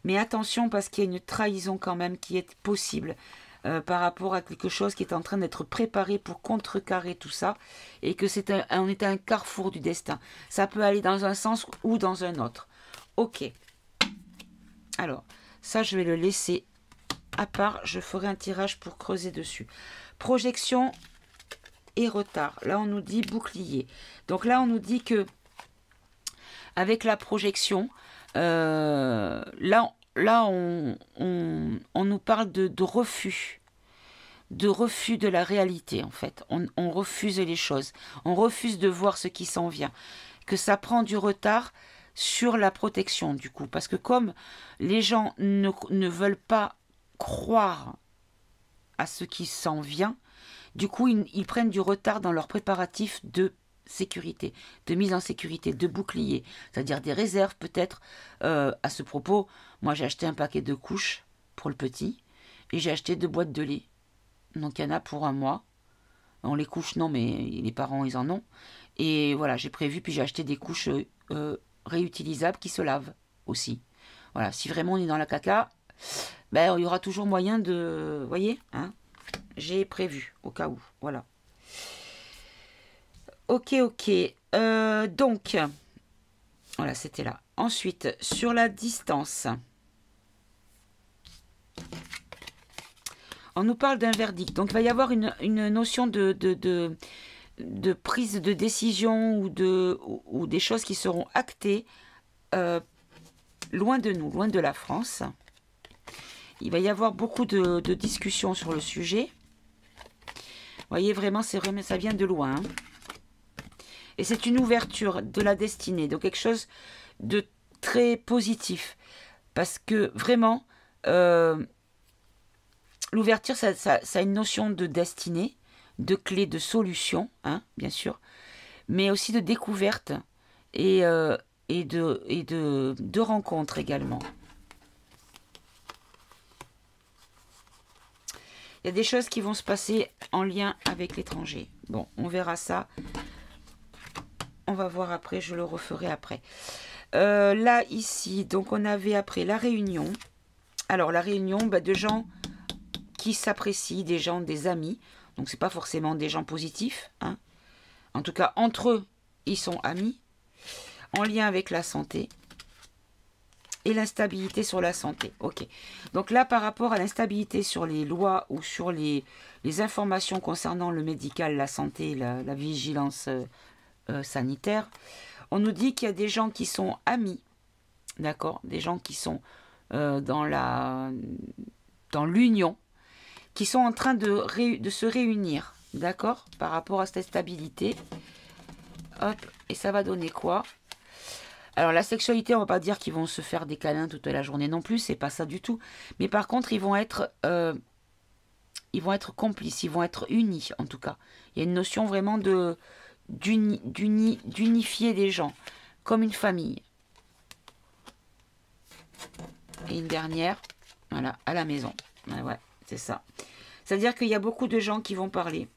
Mais attention parce qu'il y a une trahison quand même qui est possible par rapport à quelque chose qui est en train d'être préparé pour contrecarrer tout ça et que on est à un carrefour du destin. Ça peut aller dans un sens ou dans un autre. Ok. Alors, ça je vais le laisser à part. Je ferai un tirage pour creuser dessus. Projection et retard. Là, on nous dit bouclier. Donc là, on nous dit que avec la projection, là on nous parle de refus. De refus de la réalité, en fait. On refuse les choses. On refuse de voir ce qui s'en vient. Que ça prend du retard sur la protection, du coup. Parce que comme les gens ne veulent pas croire à ce qui s'en vient, du coup, ils prennent du retard dans leurs préparatifs de sécurité, de mise en sécurité, de bouclier, c'est-à-dire des réserves peut-être. À ce propos, moi j'ai acheté un paquet de couches pour le petit et j'ai acheté 2 boîtes de lait. Donc il y en a pour un mois. On les couches, non, mais les parents, ils en ont. Et voilà, j'ai prévu, puis j'ai acheté des couches réutilisables qui se lavent aussi. Voilà, si vraiment on est dans la caca, ben, il y aura toujours moyen de... Vous voyez, hein, j'ai prévu, au cas où. Voilà. Ok, ok. Donc, voilà, c'était là. Ensuite, sur la distance, on nous parle d'un verdict. Donc, il va y avoir une notion de prise de décision ou des choses qui seront actées loin de nous, loin de la France. Il va y avoir beaucoup de discussions sur le sujet. Vous voyez, vraiment, ça vient de loin. Hein. Et c'est une ouverture de la destinée, donc quelque chose de très positif. Parce que vraiment, l'ouverture, ça a une notion de destinée, de clé, de solution, hein, bien sûr, mais aussi de découverte et de rencontres également. Il y a des choses qui vont se passer en lien avec l'étranger. Bon, on verra ça. On va voir après, je le referai après. Là, ici, donc on avait après la réunion. Alors, la réunion de gens qui s'apprécient, des gens, des amis. Donc, c'est pas forcément des gens positifs. Hein. En tout cas, entre eux, ils sont amis. En lien avec la santé. Et l'instabilité sur la santé. Ok. Donc là, par rapport à l'instabilité sur les lois ou sur les informations concernant le médical, la santé, la vigilance sanitaire, on nous dit qu'il y a des gens qui sont amis, d'accord, des gens qui sont dans l'union, qui sont en train de se réunir, d'accord, par rapport à cette stabilité. Hop, et ça va donner quoi? Alors la sexualité, on va pas dire qu'ils vont se faire des câlins toute la journée non plus, c'est pas ça du tout. Mais par contre, ils vont être complices, ils vont être unis en tout cas. Il y a une notion vraiment d'unifier des gens, comme une famille. Et une dernière, voilà, à la maison. Ouais, c'est ça. C'est-à-dire qu'il y a beaucoup de gens qui vont parler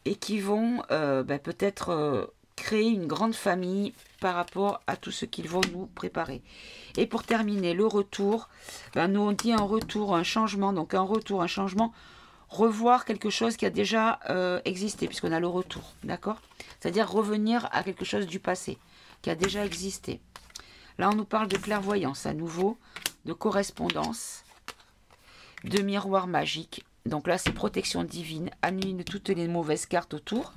et qui vont peut-être créer une grande famille par rapport à tout ce qu'ils vont nous préparer. Et pour terminer, le retour, nous on dit un retour, un changement, donc un retour, un changement, revoir quelque chose qui a déjà existé, puisqu'on a le retour, d'accord? C'est-à-dire revenir à quelque chose du passé, qui a déjà existé. Là, on nous parle de clairvoyance à nouveau, de correspondance, de miroir magique. Donc là, c'est protection divine, annule toutes les mauvaises cartes autour,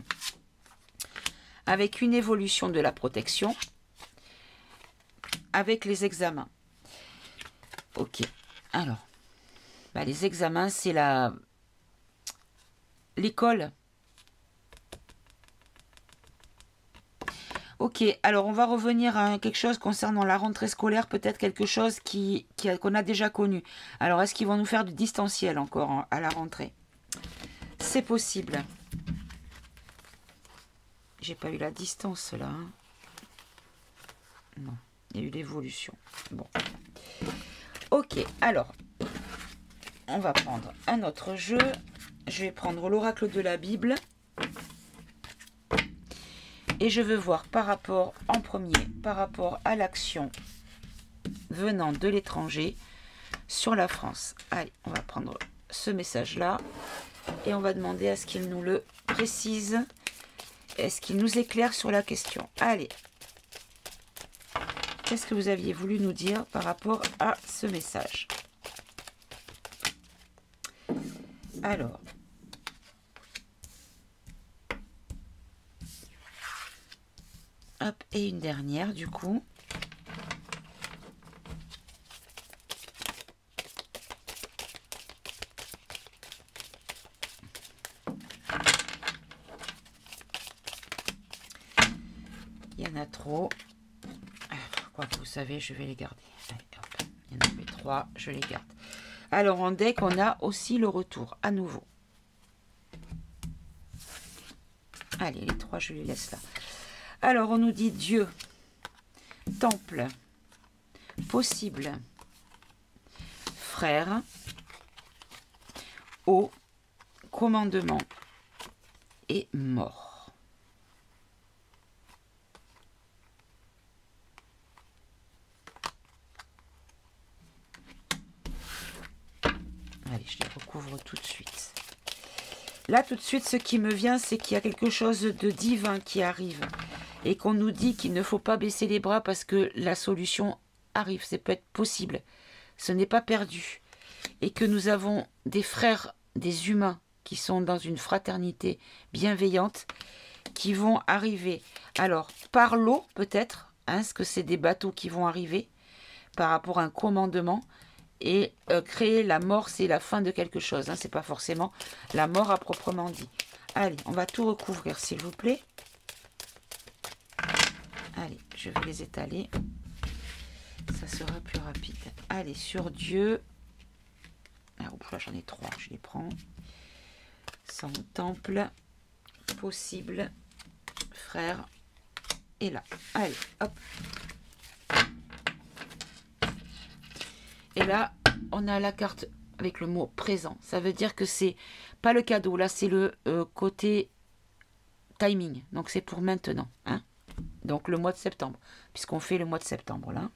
avec une évolution de la protection, avec les examens. Ok, alors, les examens, c'est l'école. Ok, alors on va revenir à quelque chose concernant la rentrée scolaire, peut-être quelque chose qu'on a déjà connu. Alors, est-ce qu'ils vont nous faire du distanciel encore à la rentrée? C'est possible. J'ai pas eu la distance là. Hein. Non, il y a eu l'évolution. Bon. Ok, alors, on va prendre un autre jeu. Je vais prendre l'oracle de la Bible. Et je veux voir en premier, par rapport à l'action venant de l'étranger sur la France. Allez, on va prendre ce message-là. Et on va demander à ce qu'il nous le précise. Est-ce qu'il nous éclaire sur la question? Allez. Qu'est-ce que vous aviez voulu nous dire par rapport à ce message? Alors. Hop, et une dernière du coup. Il y en a trop. Quoi que vous savez, je vais les garder. Allez, hop. Il y en avait 3, je les garde. Alors en deck, on a aussi le retour à nouveau. Allez, les 3, je les laisse là. Alors on nous dit Dieu, temple, possible, frère, eau, commandement, et mort. Allez, je les recouvre tout de suite. Là, tout de suite, ce qui me vient, c'est qu'il y a quelque chose de divin qui arrive. Et qu'on nous dit qu'il ne faut pas baisser les bras parce que la solution arrive. Ça peut être possible. Ce n'est pas perdu. Et que nous avons des frères, des humains, qui sont dans une fraternité bienveillante, qui vont arriver. Alors, par l'eau, peut-être, hein, parce que c'est des bateaux qui vont arriver, par rapport à un commandement, et créer la mort, c'est la fin de quelque chose. Hein, c'est pas forcément la mort à proprement dit. Allez, on va tout recouvrir, s'il vous plaît. Allez, je vais les étaler. Ça sera plus rapide. Allez, sur Dieu. Ah, là, j'en ai 3, je les prends. Sans temple, possible, frère, et là. Allez, hop. Et là, on a la carte avec le mot présent. Ça veut dire que c'est pas le cadeau. Là, c'est le côté timing. Donc, c'est pour maintenant. Hein. Donc, le mois de septembre. Puisqu'on fait le mois de septembre, là.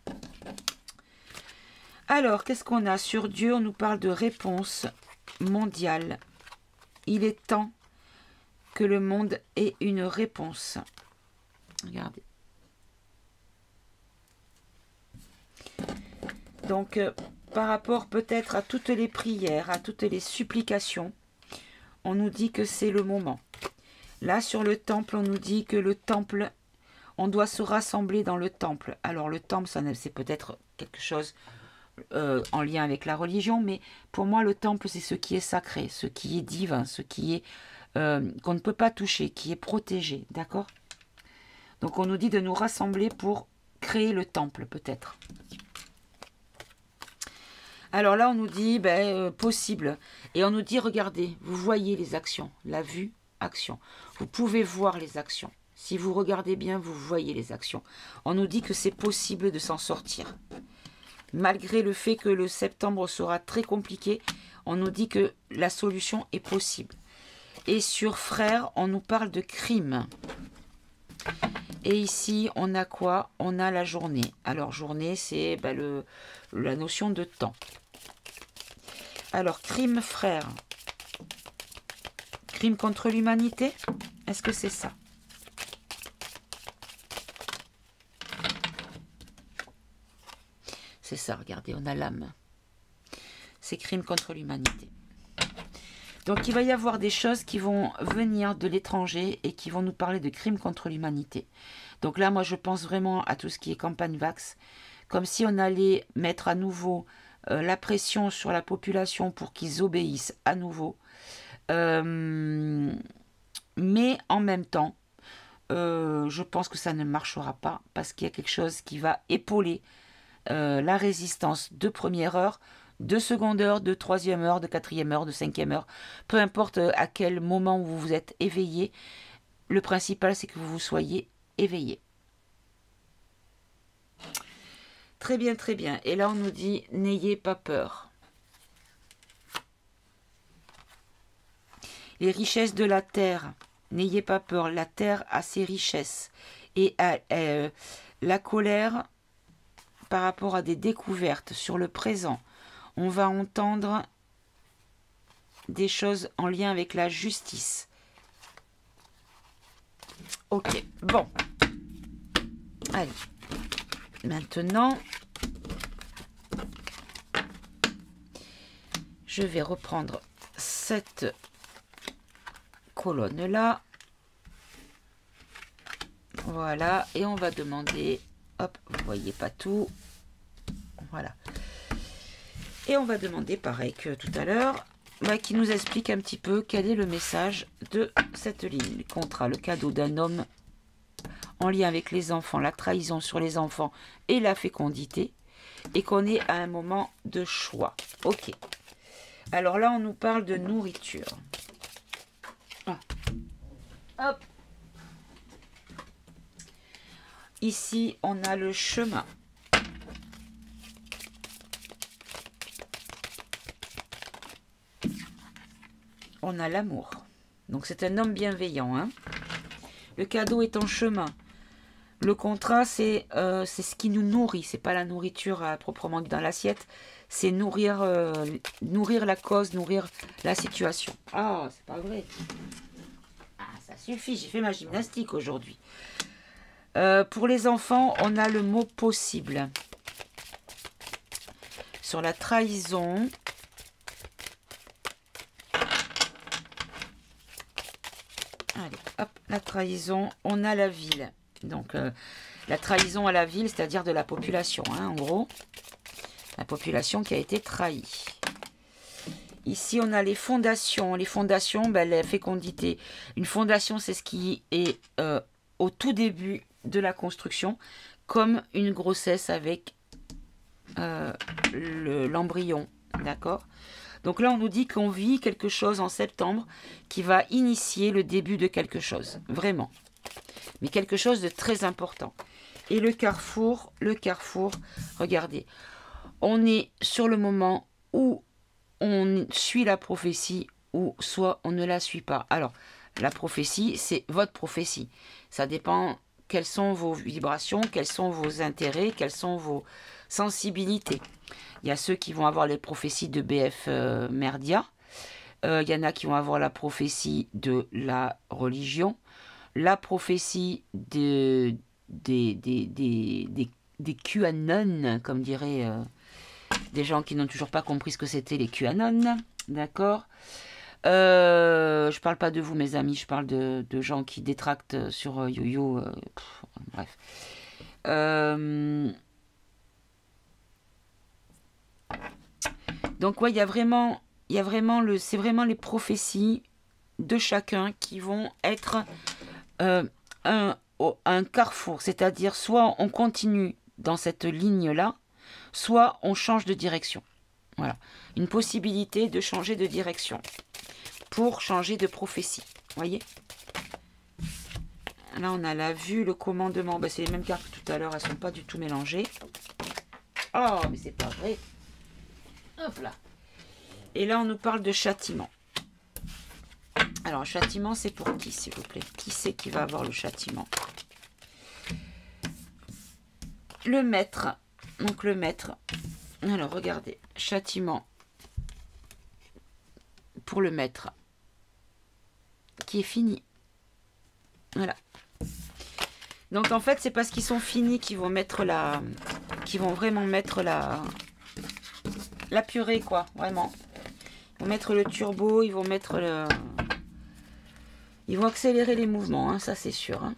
Alors, qu'est-ce qu'on a sur Dieu? On nous parle de réponse mondiale. Il est temps que le monde ait une réponse. Regardez. Donc, par rapport peut-être à toutes les prières, à toutes les supplications, on nous dit que c'est le moment. Là, sur le temple, on nous dit que le temple, on doit se rassembler dans le temple. Alors, le temple, c'est peut-être quelque chose en lien avec la religion, mais pour moi, le temple, c'est ce qui est sacré, ce qui est divin, ce qui est qu'on ne peut pas toucher, qui est protégé, d'accord? Donc, on nous dit de nous rassembler pour créer le temple, peut-être. Alors là, on nous dit, possible. Et on nous dit, regardez, vous voyez les actions. La vue, action. Vous pouvez voir les actions. Si vous regardez bien, vous voyez les actions. On nous dit que c'est possible de s'en sortir. Malgré le fait que le septembre sera très compliqué, on nous dit que la solution est possible. Et sur frère, on nous parle de crime. Et ici, on a quoi? On a la journée. Alors, journée, c'est la notion de temps. Alors, crime, frère. Crime contre l'humanité? Est-ce que c'est ça? C'est ça, regardez, on a l'âme. C'est crime contre l'humanité. Donc, il va y avoir des choses qui vont venir de l'étranger et qui vont nous parler de crimes contre l'humanité. Donc là, moi, je pense vraiment à tout ce qui est campagne Vax, comme si on allait mettre à nouveau la pression sur la population pour qu'ils obéissent à nouveau. Mais en même temps, je pense que ça ne marchera pas parce qu'il y a quelque chose qui va épauler la résistance de première heure, de seconde heure, de troisième heure, de quatrième heure, de cinquième heure. Peu importe à quel moment vous vous êtes éveillé, le principal c'est que vous soyez éveillé. Très bien, très bien. Et là on nous dit, n'ayez pas peur. Les richesses de la terre, n'ayez pas peur. La terre a ses richesses. Et la colère par rapport à des découvertes sur le présent. On va entendre des choses en lien avec la justice. Ok, bon. Allez. Maintenant, je vais reprendre cette colonne-là. Voilà, et on va demander... Hop, vous voyez pas tout. Voilà. Et on va demander, pareil que tout à l'heure, qui nous explique un petit peu quel est le message de cette ligne. Le contrat, le cadeau d'un homme en lien avec les enfants, la trahison sur les enfants et la fécondité. Et qu'on est à un moment de choix. Ok. Alors là, on nous parle de nourriture. Ah. Hop. Ici, on a le chemin. On a l'amour. Donc c'est un homme bienveillant. Hein. Le cadeau est en chemin. Le contrat, c'est ce qui nous nourrit. C'est pas la nourriture proprement dans l'assiette. C'est nourrir la cause, nourrir la situation. Ah, c'est pas vrai. Ah, ça suffit, j'ai fait ma gymnastique aujourd'hui. Pour les enfants, on a le mot possible. Sur la trahison. Allez, hop, la trahison, on a la ville. Donc, la trahison à la ville, c'est-à-dire de la population, hein, en gros. La population qui a été trahie. Ici, on a les fondations. Les fondations, ben, la fécondité. Une fondation, c'est ce qui est au tout début de la construction, comme une grossesse avec l'embryon. D'accord ? Donc là, on nous dit qu'on vit quelque chose en septembre qui va initier le début de quelque chose. Vraiment. Mais quelque chose de très important. Et le carrefour, regardez. On est sur le moment où on suit la prophétie ou soit on ne la suit pas. Alors, la prophétie, c'est votre prophétie. Ça dépend quelles sont vos vibrations, quels sont vos intérêts, quelles sont vos sensibilités. Il y a ceux qui vont avoir les prophéties de BF Merdia. Il y en a qui vont avoir la prophétie de la religion. La prophétie des QAnon, comme diraient des gens qui n'ont toujours pas compris ce que c'était les QAnon, d'accord. Je parle pas de vous, mes amis, je parle de gens qui détractent sur YoYo, bref. Donc ouais, c'est vraiment les prophéties de chacun qui vont être un carrefour, c'est-à-dire soit on continue dans cette ligne-là, soit on change de direction. Voilà, une possibilité de changer de direction pour changer de prophétie. Voyez ? Là, on a la vue, le commandement. Ben, c'est les mêmes cartes que tout à l'heure, elles ne sont pas du tout mélangées. Oh, mais c'est pas vrai. Hop là. Et là, on nous parle de châtiment. Alors, châtiment, c'est pour qui, s'il vous plaît? Qui c'est qui va avoir le châtiment? Le maître. Donc, le maître. Alors, regardez. Châtiment. Pour le maître. Qui est fini. Voilà. Donc, en fait, c'est parce qu'ils sont finis qu'ils vont mettre qu'ils vont vraiment mettre la purée, quoi. Vraiment. Ils vont mettre le turbo, ils vont mettre Ils vont accélérer les mouvements, hein, ça c'est sûr. Hein.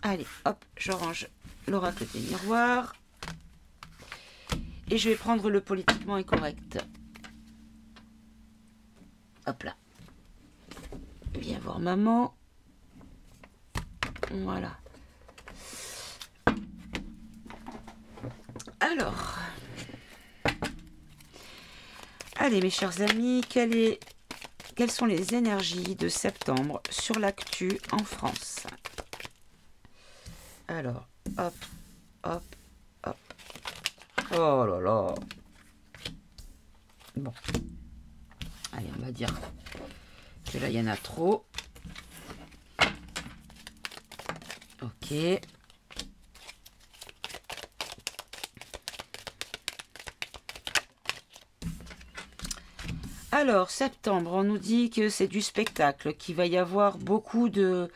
Allez, hop, je range l'oracle des miroirs. Et je vais prendre le politiquement incorrect. Hop là. Viens voir maman. Voilà. Alors. Allez mes chers amis, quelles sont les énergies de septembre sur l'actu en France? Alors, hop, hop, hop. Oh là là. Bon. Allez, on va dire que là, il y en a trop. Ok. Alors, septembre, on nous dit que c'est du spectacle, qu'il va y avoir beaucoup de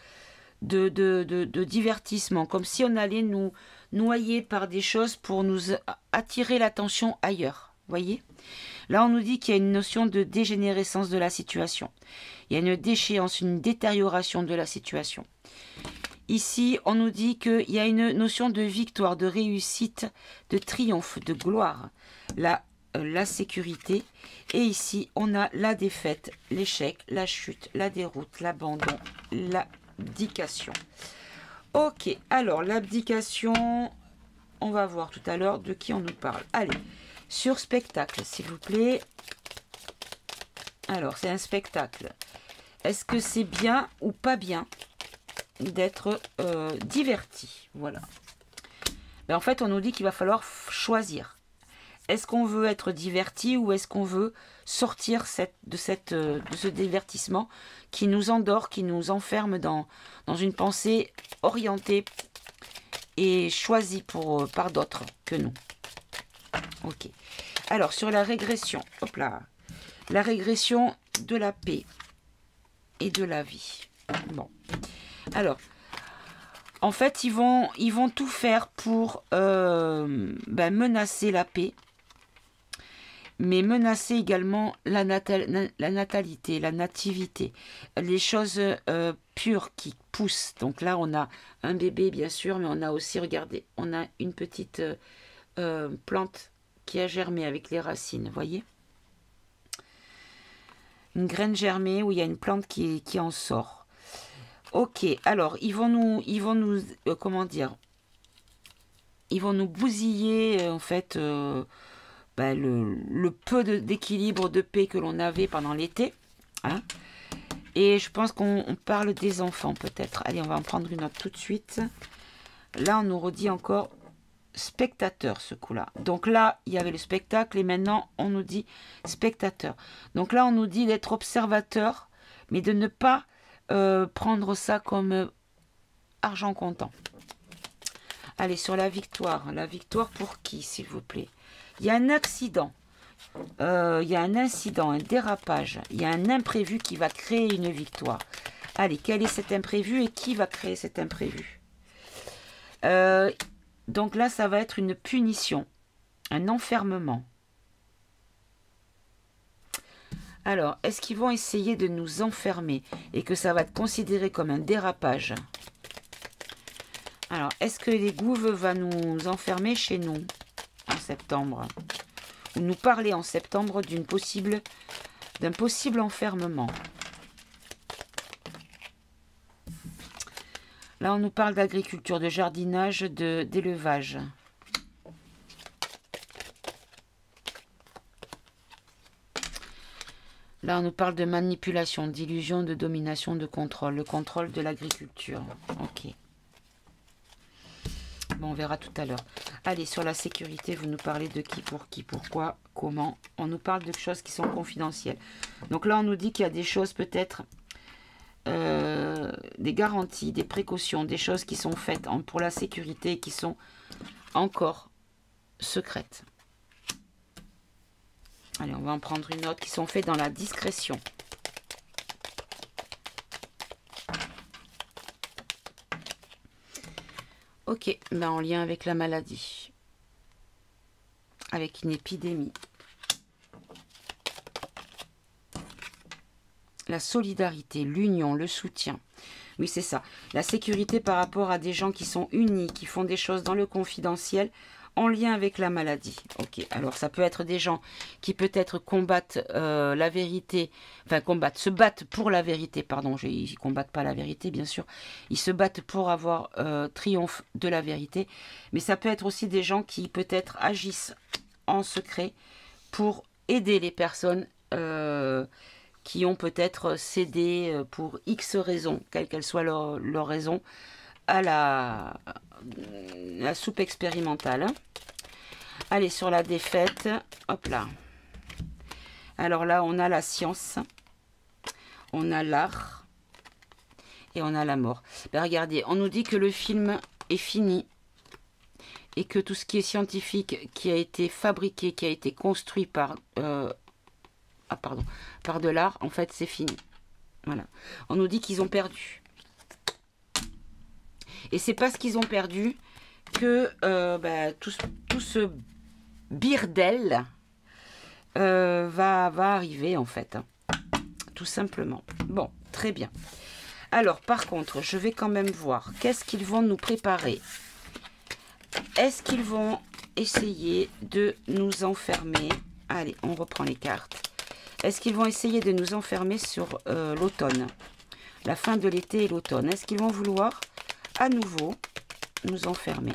divertissement, comme si on allait nous noyer par des choses pour nous attirer l'attention ailleurs. Voyez? Là, on nous dit qu'il y a une notion de dégénérescence de la situation. Il y a une déchéance, une détérioration de la situation. Ici, on nous dit qu'il y a une notion de victoire, de réussite, de triomphe, de gloire. La sécurité. Et ici, on a la défaite, l'échec, la chute, la déroute, l'abandon, l'abdication. Ok, alors l'abdication, on va voir tout à l'heure de qui on nous parle. Allez, sur spectacle, s'il vous plaît. Alors, c'est un spectacle. Est-ce que c'est bien ou pas bien d'être diverti? Voilà. Ben, en fait, on nous dit qu'il va falloir choisir. est-ce qu'on veut être diverti ou est-ce qu'on veut sortir de ce divertissement qui nous endort, qui nous enferme dans une pensée orientée et choisie par d'autres que nous. Ok. Alors, sur la régression, hop là, la régression de la paix et de la vie. Bon. Alors, en fait, ils vont tout faire pour menacer la paix, mais menacer également la natalité, la nativité, les choses pures qui poussent. Donc là, on a un bébé, bien sûr, mais on a aussi, regardez, on a une petite plante qui a germé avec les racines, voyez? Une graine germée où il y a une plante qui en sort. Ok, alors ils vont nous comment dire? Ils vont nous bousiller en fait le peu d'équilibre, de paix que l'on avait pendant l'été. Hein. Et je pense qu'on parle des enfants peut-être. Allez, on va en prendre une autre tout de suite. Là, on nous redit encore spectateur ce coup-là. Donc là, il y avait le spectacle et maintenant, on nous dit spectateur. Donc là, on nous dit d'être observateur, mais de ne pas prendre ça comme argent comptant. Allez, sur la victoire. La victoire pour qui, s'il vous plaît? Il y a un accident. Il y a un incident, un dérapage. Il y a un imprévu qui va créer une victoire. Allez, quel est cet imprévu et qui va créer cet imprévu? Donc là, ça va être une punition, un enfermement. Alors, est-ce qu'ils vont essayer de nous enfermer et que ça va être considéré comme un dérapage? Alors, est-ce que les Gouves va nous enfermer chez nous en septembre? Ou nous parler en septembre d'un possible enfermement? Là, on nous parle d'agriculture, de jardinage, d'élevage. Là, on nous parle de manipulation, d'illusion, de domination, de contrôle. Le contrôle de l'agriculture. Ok. Bon, on verra tout à l'heure. Allez, sur la sécurité, vous nous parlez de qui, pourquoi, comment. On nous parle de choses qui sont confidentielles. Donc là, on nous dit qu'il y a des choses peut-être... des garanties, des précautions, des choses qui sont faites pour la sécurité et qui sont encore secrètes. Allez, on va en prendre une autre qui sont faites dans la discrétion. Ok, ben en lien avec la maladie, avec une épidémie. La solidarité, l'union, le soutien. Oui, c'est ça. La sécurité par rapport à des gens qui sont unis, qui font des choses dans le confidentiel en lien avec la maladie. Ok, alors ça peut être des gens qui peut-être combattent la vérité, enfin se battent pour la vérité, pardon, ils ne combattent pas la vérité, bien sûr. Ils se battent pour avoir triomphe de la vérité. Mais ça peut être aussi des gens qui peut-être agissent en secret pour aider les personnes qui ont peut-être cédé pour X raisons, quelle qu'elle soit leur raison, à la soupe expérimentale. Allez, sur la défaite, hop là. Alors là, on a la science, on a l'art et on a la mort. Ben regardez, on nous dit que le film est fini et que tout ce qui est scientifique, qui a été fabriqué, qui a été construit par de l'art, en fait, c'est fini. Voilà. On nous dit qu'ils ont perdu. Et c'est parce qu'ils ont perdu que tout ce birdel va arriver, en fait. Hein. Tout simplement. Bon, très bien. Alors, par contre, je vais quand même voir. Qu'est-ce qu'ils vont nous préparer? Est-ce qu'ils vont essayer de nous enfermer? Allez, on reprend les cartes. Est-ce qu'ils vont essayer de nous enfermer sur l'automne? La fin de l'été et l'automne. Est-ce qu'ils vont vouloir à nouveau nous enfermer?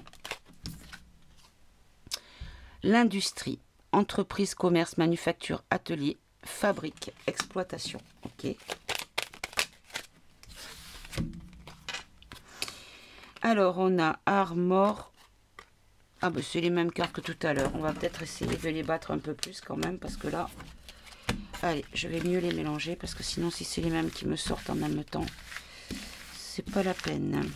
L'industrie, entreprise, commerce, manufacture, atelier, fabrique, exploitation. Ok. Alors, on a art, mort, Ah bah c'est les mêmes cartes que tout à l'heure. On va peut-être essayer de les battre un peu plus quand même, parce que là... Allez, je vais mieux les mélanger, parce que sinon si c'est les mêmes qui me sortent en même temps, c'est pas la peine.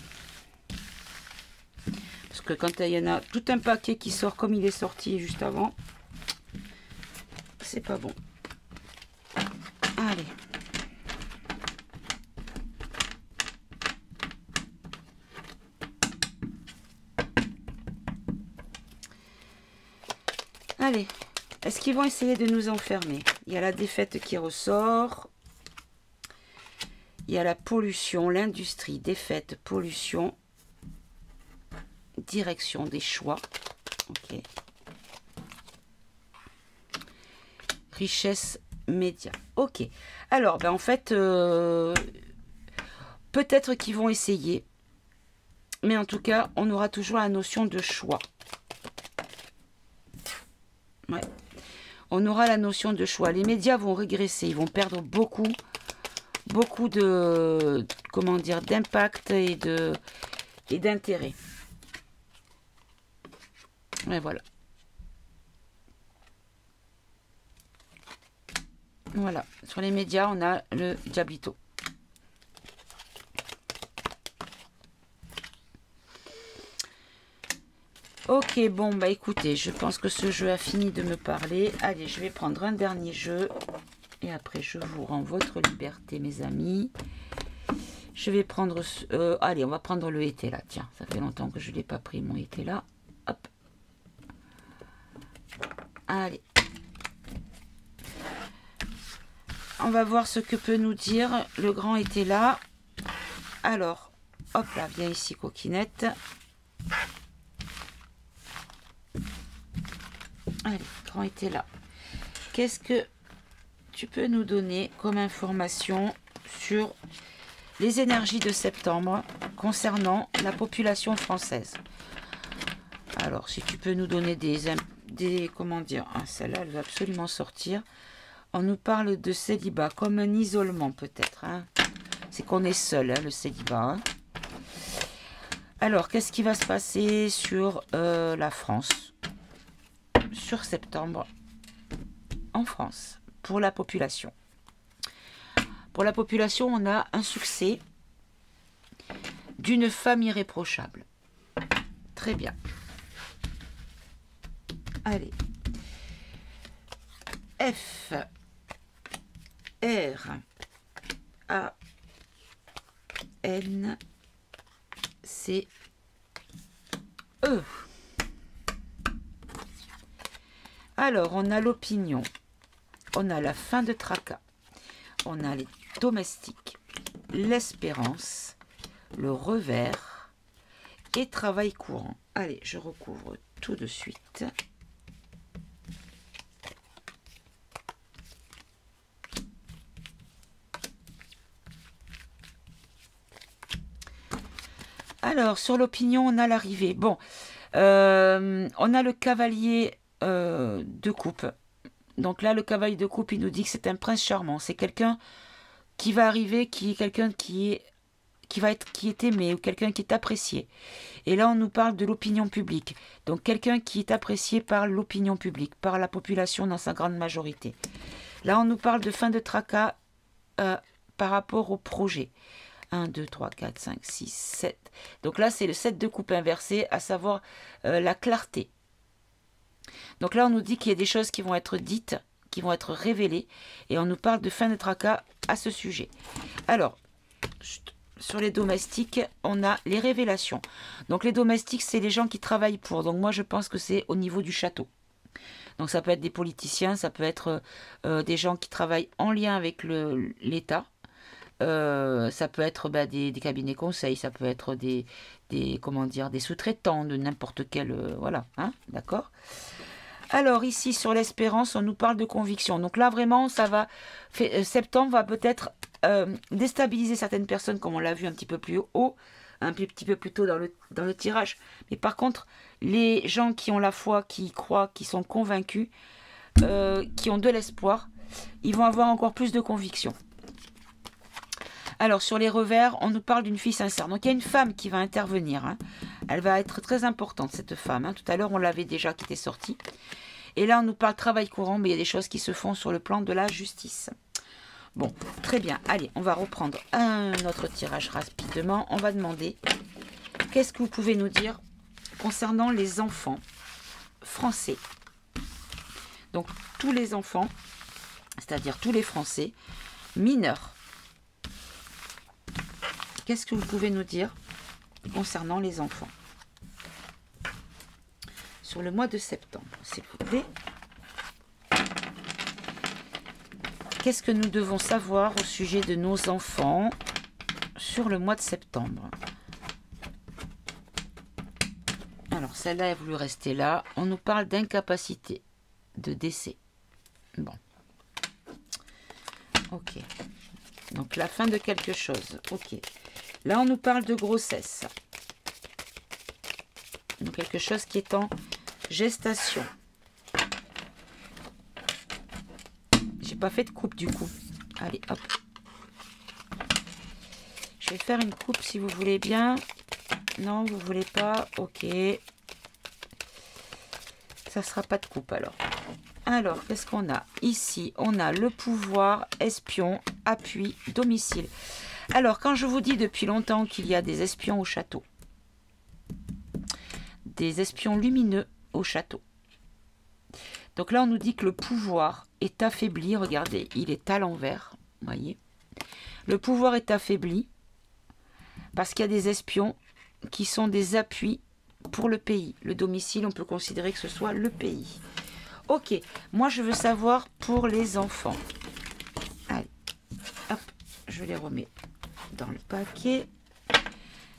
Parce que quand il y en a tout un paquet qui sort comme il est sorti juste avant, c'est pas bon. Allez. Allez. Est-ce qu'ils vont essayer de nous enfermer? Il y a la défaite qui ressort. Il y a la pollution, l'industrie, défaite, pollution, direction des choix. Ok. Richesse, média. Ok. Alors, ben en fait, peut-être qu'ils vont essayer. Mais en tout cas, on aura toujours la notion de choix. Ouais. On aura la notion de choix. Les médias vont régresser. Ils vont perdre beaucoup de, comment dire, d'impact et d'intérêt. Et voilà. Voilà. Sur les médias, on a le Diablito. Ok, bon, bah écoutez, je pense que ce jeu a fini de me parler. Allez, je vais prendre un dernier jeu. Et après, je vous rends votre liberté, mes amis. Je vais prendre... allez, on va prendre le été là. Tiens, ça fait longtemps que je ne l'ai pas pris, mon été là. Hop. Allez. On va voir ce que peut nous dire le grand été là. Alors, hop là, viens ici, coquinette. Allez, grand été là. Qu'est-ce que tu peux nous donner comme information sur les énergies de septembre concernant la population française? Alors, si tu peux nous donner des comment dire, ah, celle-là, elle va absolument sortir. On nous parle de célibat comme un isolement peut-être. Hein. C'est qu'on est seul, hein, le célibat. Hein. Alors, qu'est-ce qui va se passer sur la France? Sur septembre, en France, pour la population. Pour la population, on a un succès d'une femme irréprochable. Très bien. Allez. F, R, A, N, C, E. Alors, on a l'opinion, on a la fin de tracas, on a les domestiques, l'espérance, le revers et travail courant. Allez, je recouvre tout de suite. Alors, sur l'opinion, on a l'arrivée. Bon, on a le cavalier de coupe. Donc là, le cavalier de coupe, il nous dit que c'est un prince charmant. C'est quelqu'un qui va arriver, qui est quelqu'un qui est aimé ou quelqu'un qui est apprécié. Et là, on nous parle de l'opinion publique. Donc quelqu'un qui est apprécié par l'opinion publique, par la population dans sa grande majorité. Là, on nous parle de fin de tracas par rapport au projet. 1, 2, 3, 4, 5, 6, 7. Donc là, c'est le 7 de coupe inversé, à savoir la clarté. Donc là, on nous dit qu'il y a des choses qui vont être dites, qui vont être révélées, et on nous parle de fin de tracas à ce sujet. Alors, sur les domestiques, on a les révélations. Donc les domestiques, c'est les gens qui travaillent pour. Donc moi, je pense que c'est au niveau du château. Donc ça peut être des politiciens, ça peut être des gens qui travaillent en lien avec l'État. Ça peut être des cabinets conseils, ça peut être des sous-traitants de n'importe quel... voilà, hein, d'accord. Alors ici, sur l'espérance, on nous parle de conviction. Donc là, vraiment, ça va... septembre va peut-être déstabiliser certaines personnes, comme on l'a vu un petit peu plus haut, un petit peu plus tôt dans le tirage. Mais par contre, les gens qui ont la foi, qui y croient, qui sont convaincus, qui ont de l'espoir, ils vont avoir encore plus de conviction. Alors, sur les revers, on nous parle d'une fille sincère. Donc, il y a une femme qui va intervenir. Hein. Elle va être très importante, cette femme. Hein. Tout à l'heure, on l'avait déjà qui était sortie. Et là, on nous parle travail courant, mais il y a des choses qui se font sur le plan de la justice. Bon, très bien. Allez, on va reprendre un autre tirage rapidement. On va demander, qu'est-ce que vous pouvez nous dire concernant les enfants français? Donc, tous les enfants, c'est-à-dire tous les Français mineurs. Qu'est-ce que vous pouvez nous dire concernant les enfants sur le mois de septembre, s'il vous plaît? Qu'est-ce que nous devons savoir au sujet de nos enfants sur le mois de septembre? Alors, celle-là, elle a voulu rester là. On nous parle d'incapacité, de décès. Bon. Ok. Donc, la fin de quelque chose. Ok. Là, on nous parle de grossesse. Donc, quelque chose qui est en gestation. J'ai pas fait de coupe du coup. Allez, hop. Je vais faire une coupe si vous voulez bien. Non, vous voulez pas. Ok. Ça sera pas de coupe alors. Alors, qu'est-ce qu'on a? Ici, on a le pouvoir, espion, appui, domicile. Alors, quand je vous dis depuis longtemps qu'il y a des espions au château, des espions lumineux au château. Donc là, on nous dit que le pouvoir est affaibli. Regardez, il est à l'envers. Voyez. Le pouvoir est affaibli parce qu'il y a des espions qui sont des appuis pour le pays. Le domicile, on peut considérer que ce soit le pays. Ok, moi je veux savoir pour les enfants. Allez, hop, je les remets dans le paquet.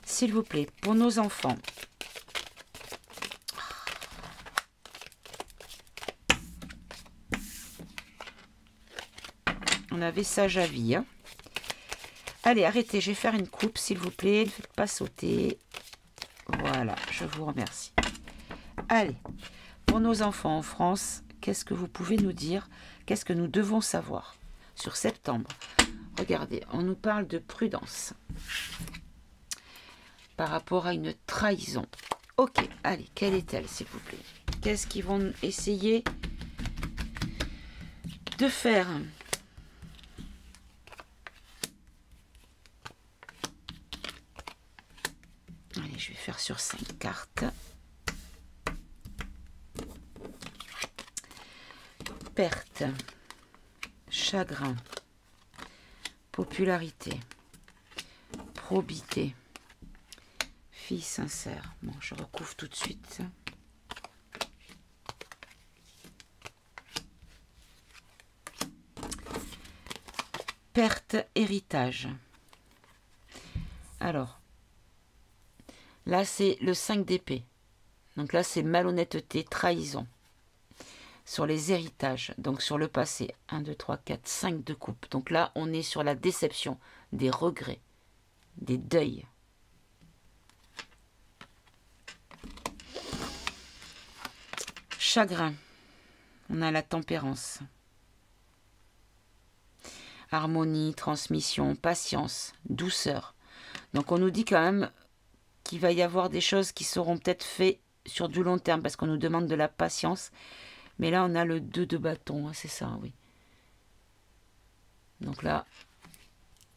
S'il vous plaît, pour nos enfants. On avait sage à vie. Hein. Allez, arrêtez, je vais faire une coupe, s'il vous plaît. Ne faites pas sauter. Voilà, je vous remercie. Allez, pour nos enfants en France, qu'est-ce que vous pouvez nous dire? Qu'est-ce que nous devons savoir sur septembre? Regardez, on nous parle de prudence par rapport à une trahison. Ok, allez, quelle est-elle, s'il vous plaît? Qu'est-ce qu'ils vont essayer de faire? Allez, je vais faire sur 5 cartes. Perte, chagrin, popularité, probité, fille sincère. Bon, je recouvre tout de suite. Perte, héritage. Alors, là, c'est le 5 d'épée. Donc là, c'est malhonnêteté, trahison. Sur les héritages, donc sur le passé. 1, 2, 3, 4, 5 de coupe. Donc là, on est sur la déception, des regrets, des deuils. Chagrin. On a la tempérance. Harmonie, transmission, patience, douceur. Donc on nous dit quand même qu'il va y avoir des choses qui seront peut-être faites sur du long terme parce qu'on nous demande de la patience. Mais là, on a le 2 de bâton, hein, c'est ça, oui. Donc là,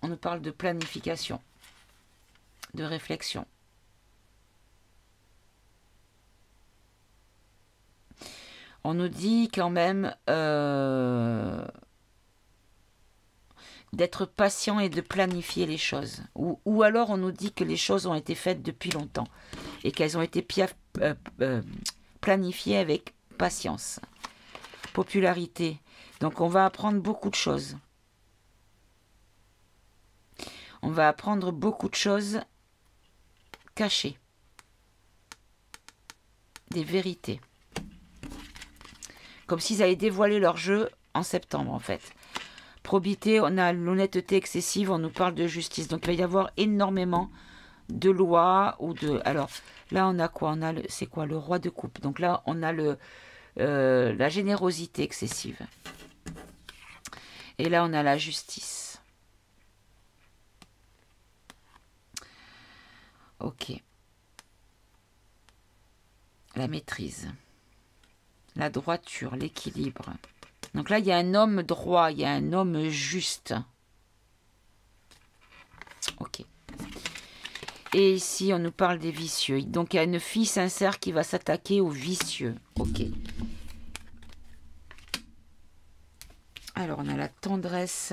on nous parle de planification, de réflexion. On nous dit quand même d'être patient et de planifier les choses. Ou alors, on nous dit que les choses ont été faites depuis longtemps et qu'elles ont été planifiées avec patience. Popularité. Donc on va apprendre beaucoup de choses. On va apprendre beaucoup de choses cachées. Des vérités. Comme s'ils avaient dévoilé leur jeu en septembre en fait. Probité, on a l'honnêteté excessive, on nous parle de justice. Donc il va y avoir énormément de lois ou de... Alors là on a quoi? On a c'est quoi? Le roi de coupe. Donc là on a la générosité excessive. Et là, on a la justice. Ok. la maîtrise, la droiture, l'équilibre. Donc là, il y a un homme droit, il y a un homme juste. Ok. Et ici, on nous parle des vicieux. Donc, il y a une fille sincère qui va s'attaquer aux vicieux. Ok. Alors, on a la tendresse,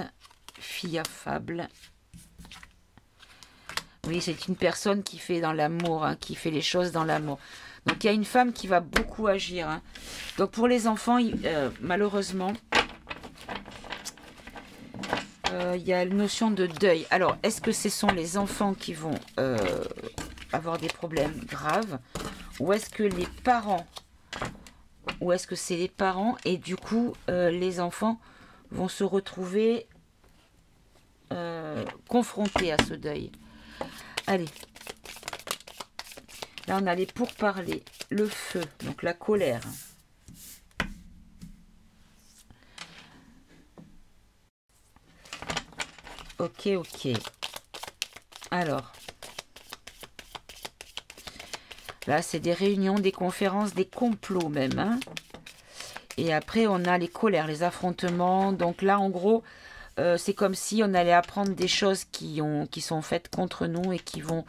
fille affable. Oui, c'est une personne qui fait dans l'amour, hein, qui fait les choses dans l'amour. Donc, il y a une femme qui va beaucoup agir. Hein. Donc, pour les enfants, malheureusement, il y a la notion de deuil. Alors, est-ce que ce sont les enfants qui vont avoir des problèmes graves, ou est-ce que les parents, ou est-ce que c'est les parents et du coup, les enfants vont se retrouver confrontés à ce deuil? Allez. Là, on a les pourparlers, le feu, donc la colère. Ok, ok. Alors. Là, c'est des réunions, des conférences, des complots même. Hein. Et après, on a les colères, les affrontements. Donc là, en gros, c'est comme si on allait apprendre des choses qui sont faites contre nous et qui vont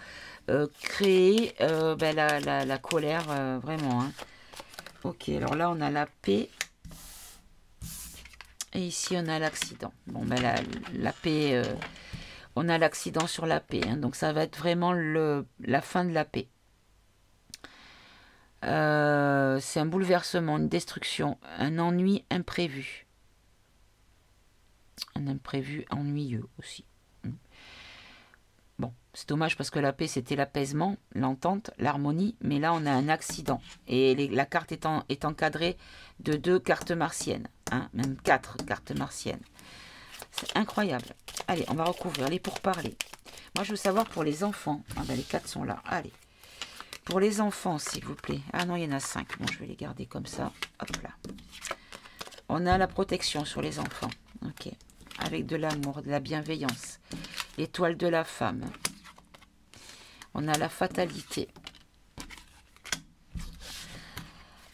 créer la colère, vraiment. Hein. Ok, alors là, on a la paix. Et ici, on a l'accident. Bon, ben la paix, on a l'accident sur la paix. Hein, donc, ça va être vraiment la fin de la paix. C'est un bouleversement, une destruction, un ennui imprévu. Un imprévu ennuyeux aussi. Bon, c'est dommage parce que la paix, c'était l'apaisement, l'entente, l'harmonie. Mais là, on a un accident. Et la carte est encadrée de 2 cartes martiennes. Hein, même 4 cartes martiennes. C'est incroyable. Allez, on va recouvrir les pourparlers. Moi, je veux savoir pour les enfants. Ah ben, les 4 sont là. Allez. Pour les enfants, s'il vous plaît. Ah non, il y en a 5. Bon, je vais les garder comme ça. Hop là. On a la protection sur les enfants. Ok. Avec de l'amour, de la bienveillance. L'étoile de la femme. On a la fatalité.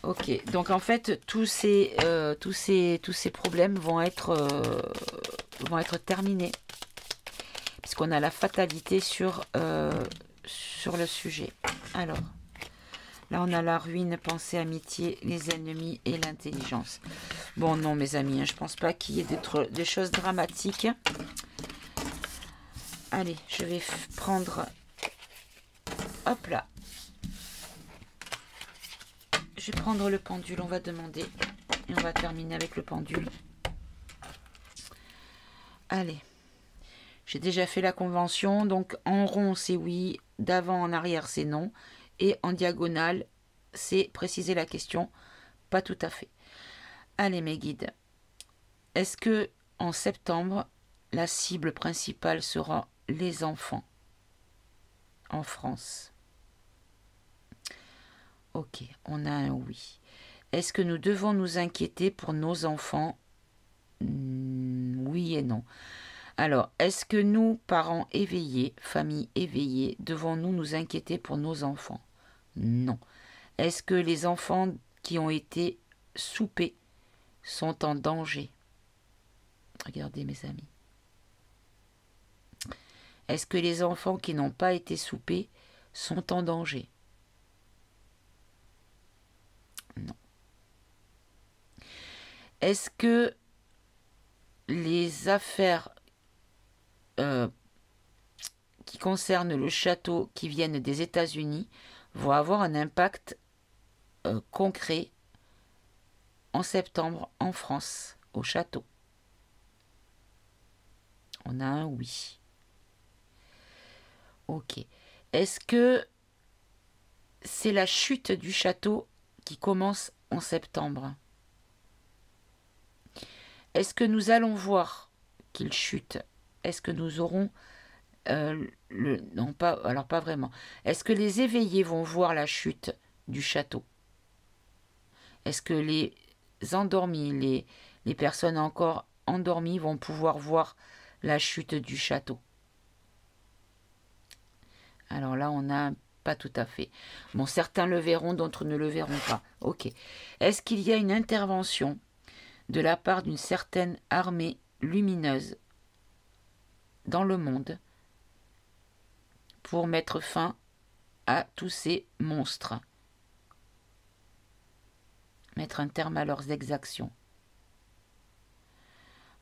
Ok. Donc, en fait, tous ces problèmes vont être terminés. Puisqu'on a la fatalité sur le sujet. Alors, là, on a la ruine, pensée, amitié, les ennemis et l'intelligence. Bon, non, mes amis, hein, je pense pas qu'il y ait des choses dramatiques. Allez, je vais prendre... Hop là. Je vais prendre le pendule, on va demander. Et on va terminer avec le pendule. Allez. J'ai déjà fait la convention, donc en rond, c'est oui. D'avant en arrière, c'est non. Et en diagonale, c'est préciser la question. Pas tout à fait. Allez, mes guides. Est-ce que en septembre, la cible principale sera les enfants en France? Ok, on a un oui. Est-ce que nous devons nous inquiéter pour nos enfants? Oui et non. Alors, est-ce que nous, parents éveillés, famille éveillée, devons-nous nous inquiéter pour nos enfants? Non. Est-ce que les enfants qui ont été soupés sont en danger? Regardez, mes amis. Est-ce que les enfants qui n'ont pas été soupés sont en danger? Non. Est-ce que les affaires qui concernent le château qui viennent des États-Unis vont avoir un impact concret en septembre en France, au château? On a un oui. Ok. Est-ce que c'est la chute du château qui commence en septembre? Est-ce que nous allons voir qu'il chute? Est-ce que nous aurons non, pas, alors pas vraiment. Est-ce que les éveillés vont voir la chute du château? Est-ce que les endormis, les personnes encore endormies vont pouvoir voir la chute du château? Alors là, on a Pas tout à fait. Bon, certains le verront, d'autres ne le verront pas. Ok. Est-ce qu'il y a une intervention de la part d'une certaine armée lumineuse dans le monde pour mettre fin à tous ces monstres? Mettre un terme à leurs exactions.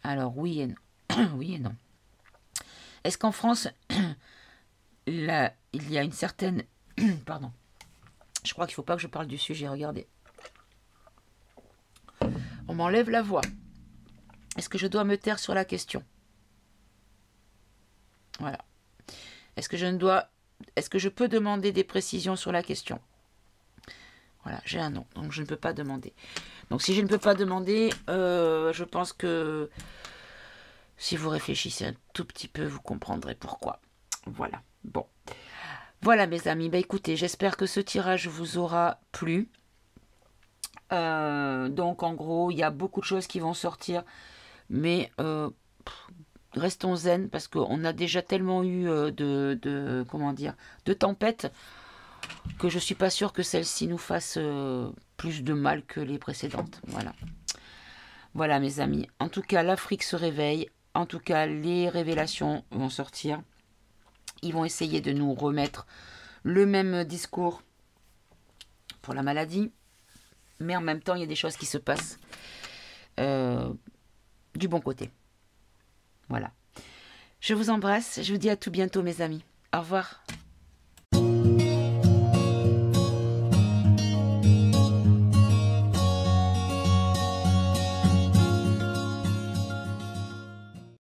Alors, oui et non. Oui et non. Est-ce qu'en France, il y a une certaine... Pardon. Je crois qu'il ne faut pas que je parle du sujet, regardez. On m'enlève la voix. Est-ce que je dois me taire sur la question? Voilà. Est-ce que je peux demander des précisions sur la question? Voilà, j'ai un non, donc je ne peux pas demander. Donc si je ne peux pas demander, je pense que si vous réfléchissez un tout petit peu, vous comprendrez pourquoi. Voilà, bon. Voilà mes amis, bah écoutez, j'espère que ce tirage vous aura plu. Donc en gros, il y a beaucoup de choses qui vont sortir, mais restons zen parce qu'on a déjà tellement eu comment dire, de tempêtes que je suis pas sûre que celle-ci nous fasse plus de mal que les précédentes. Voilà. Voilà mes amis. En tout cas, l'Afrique se réveille. En tout cas, les révélations vont sortir. Ils vont essayer de nous remettre le même discours pour la maladie. Mais en même temps, il y a des choses qui se passent du bon côté. Voilà. Je vous embrasse. Je vous dis à tout bientôt mes amis. Au revoir.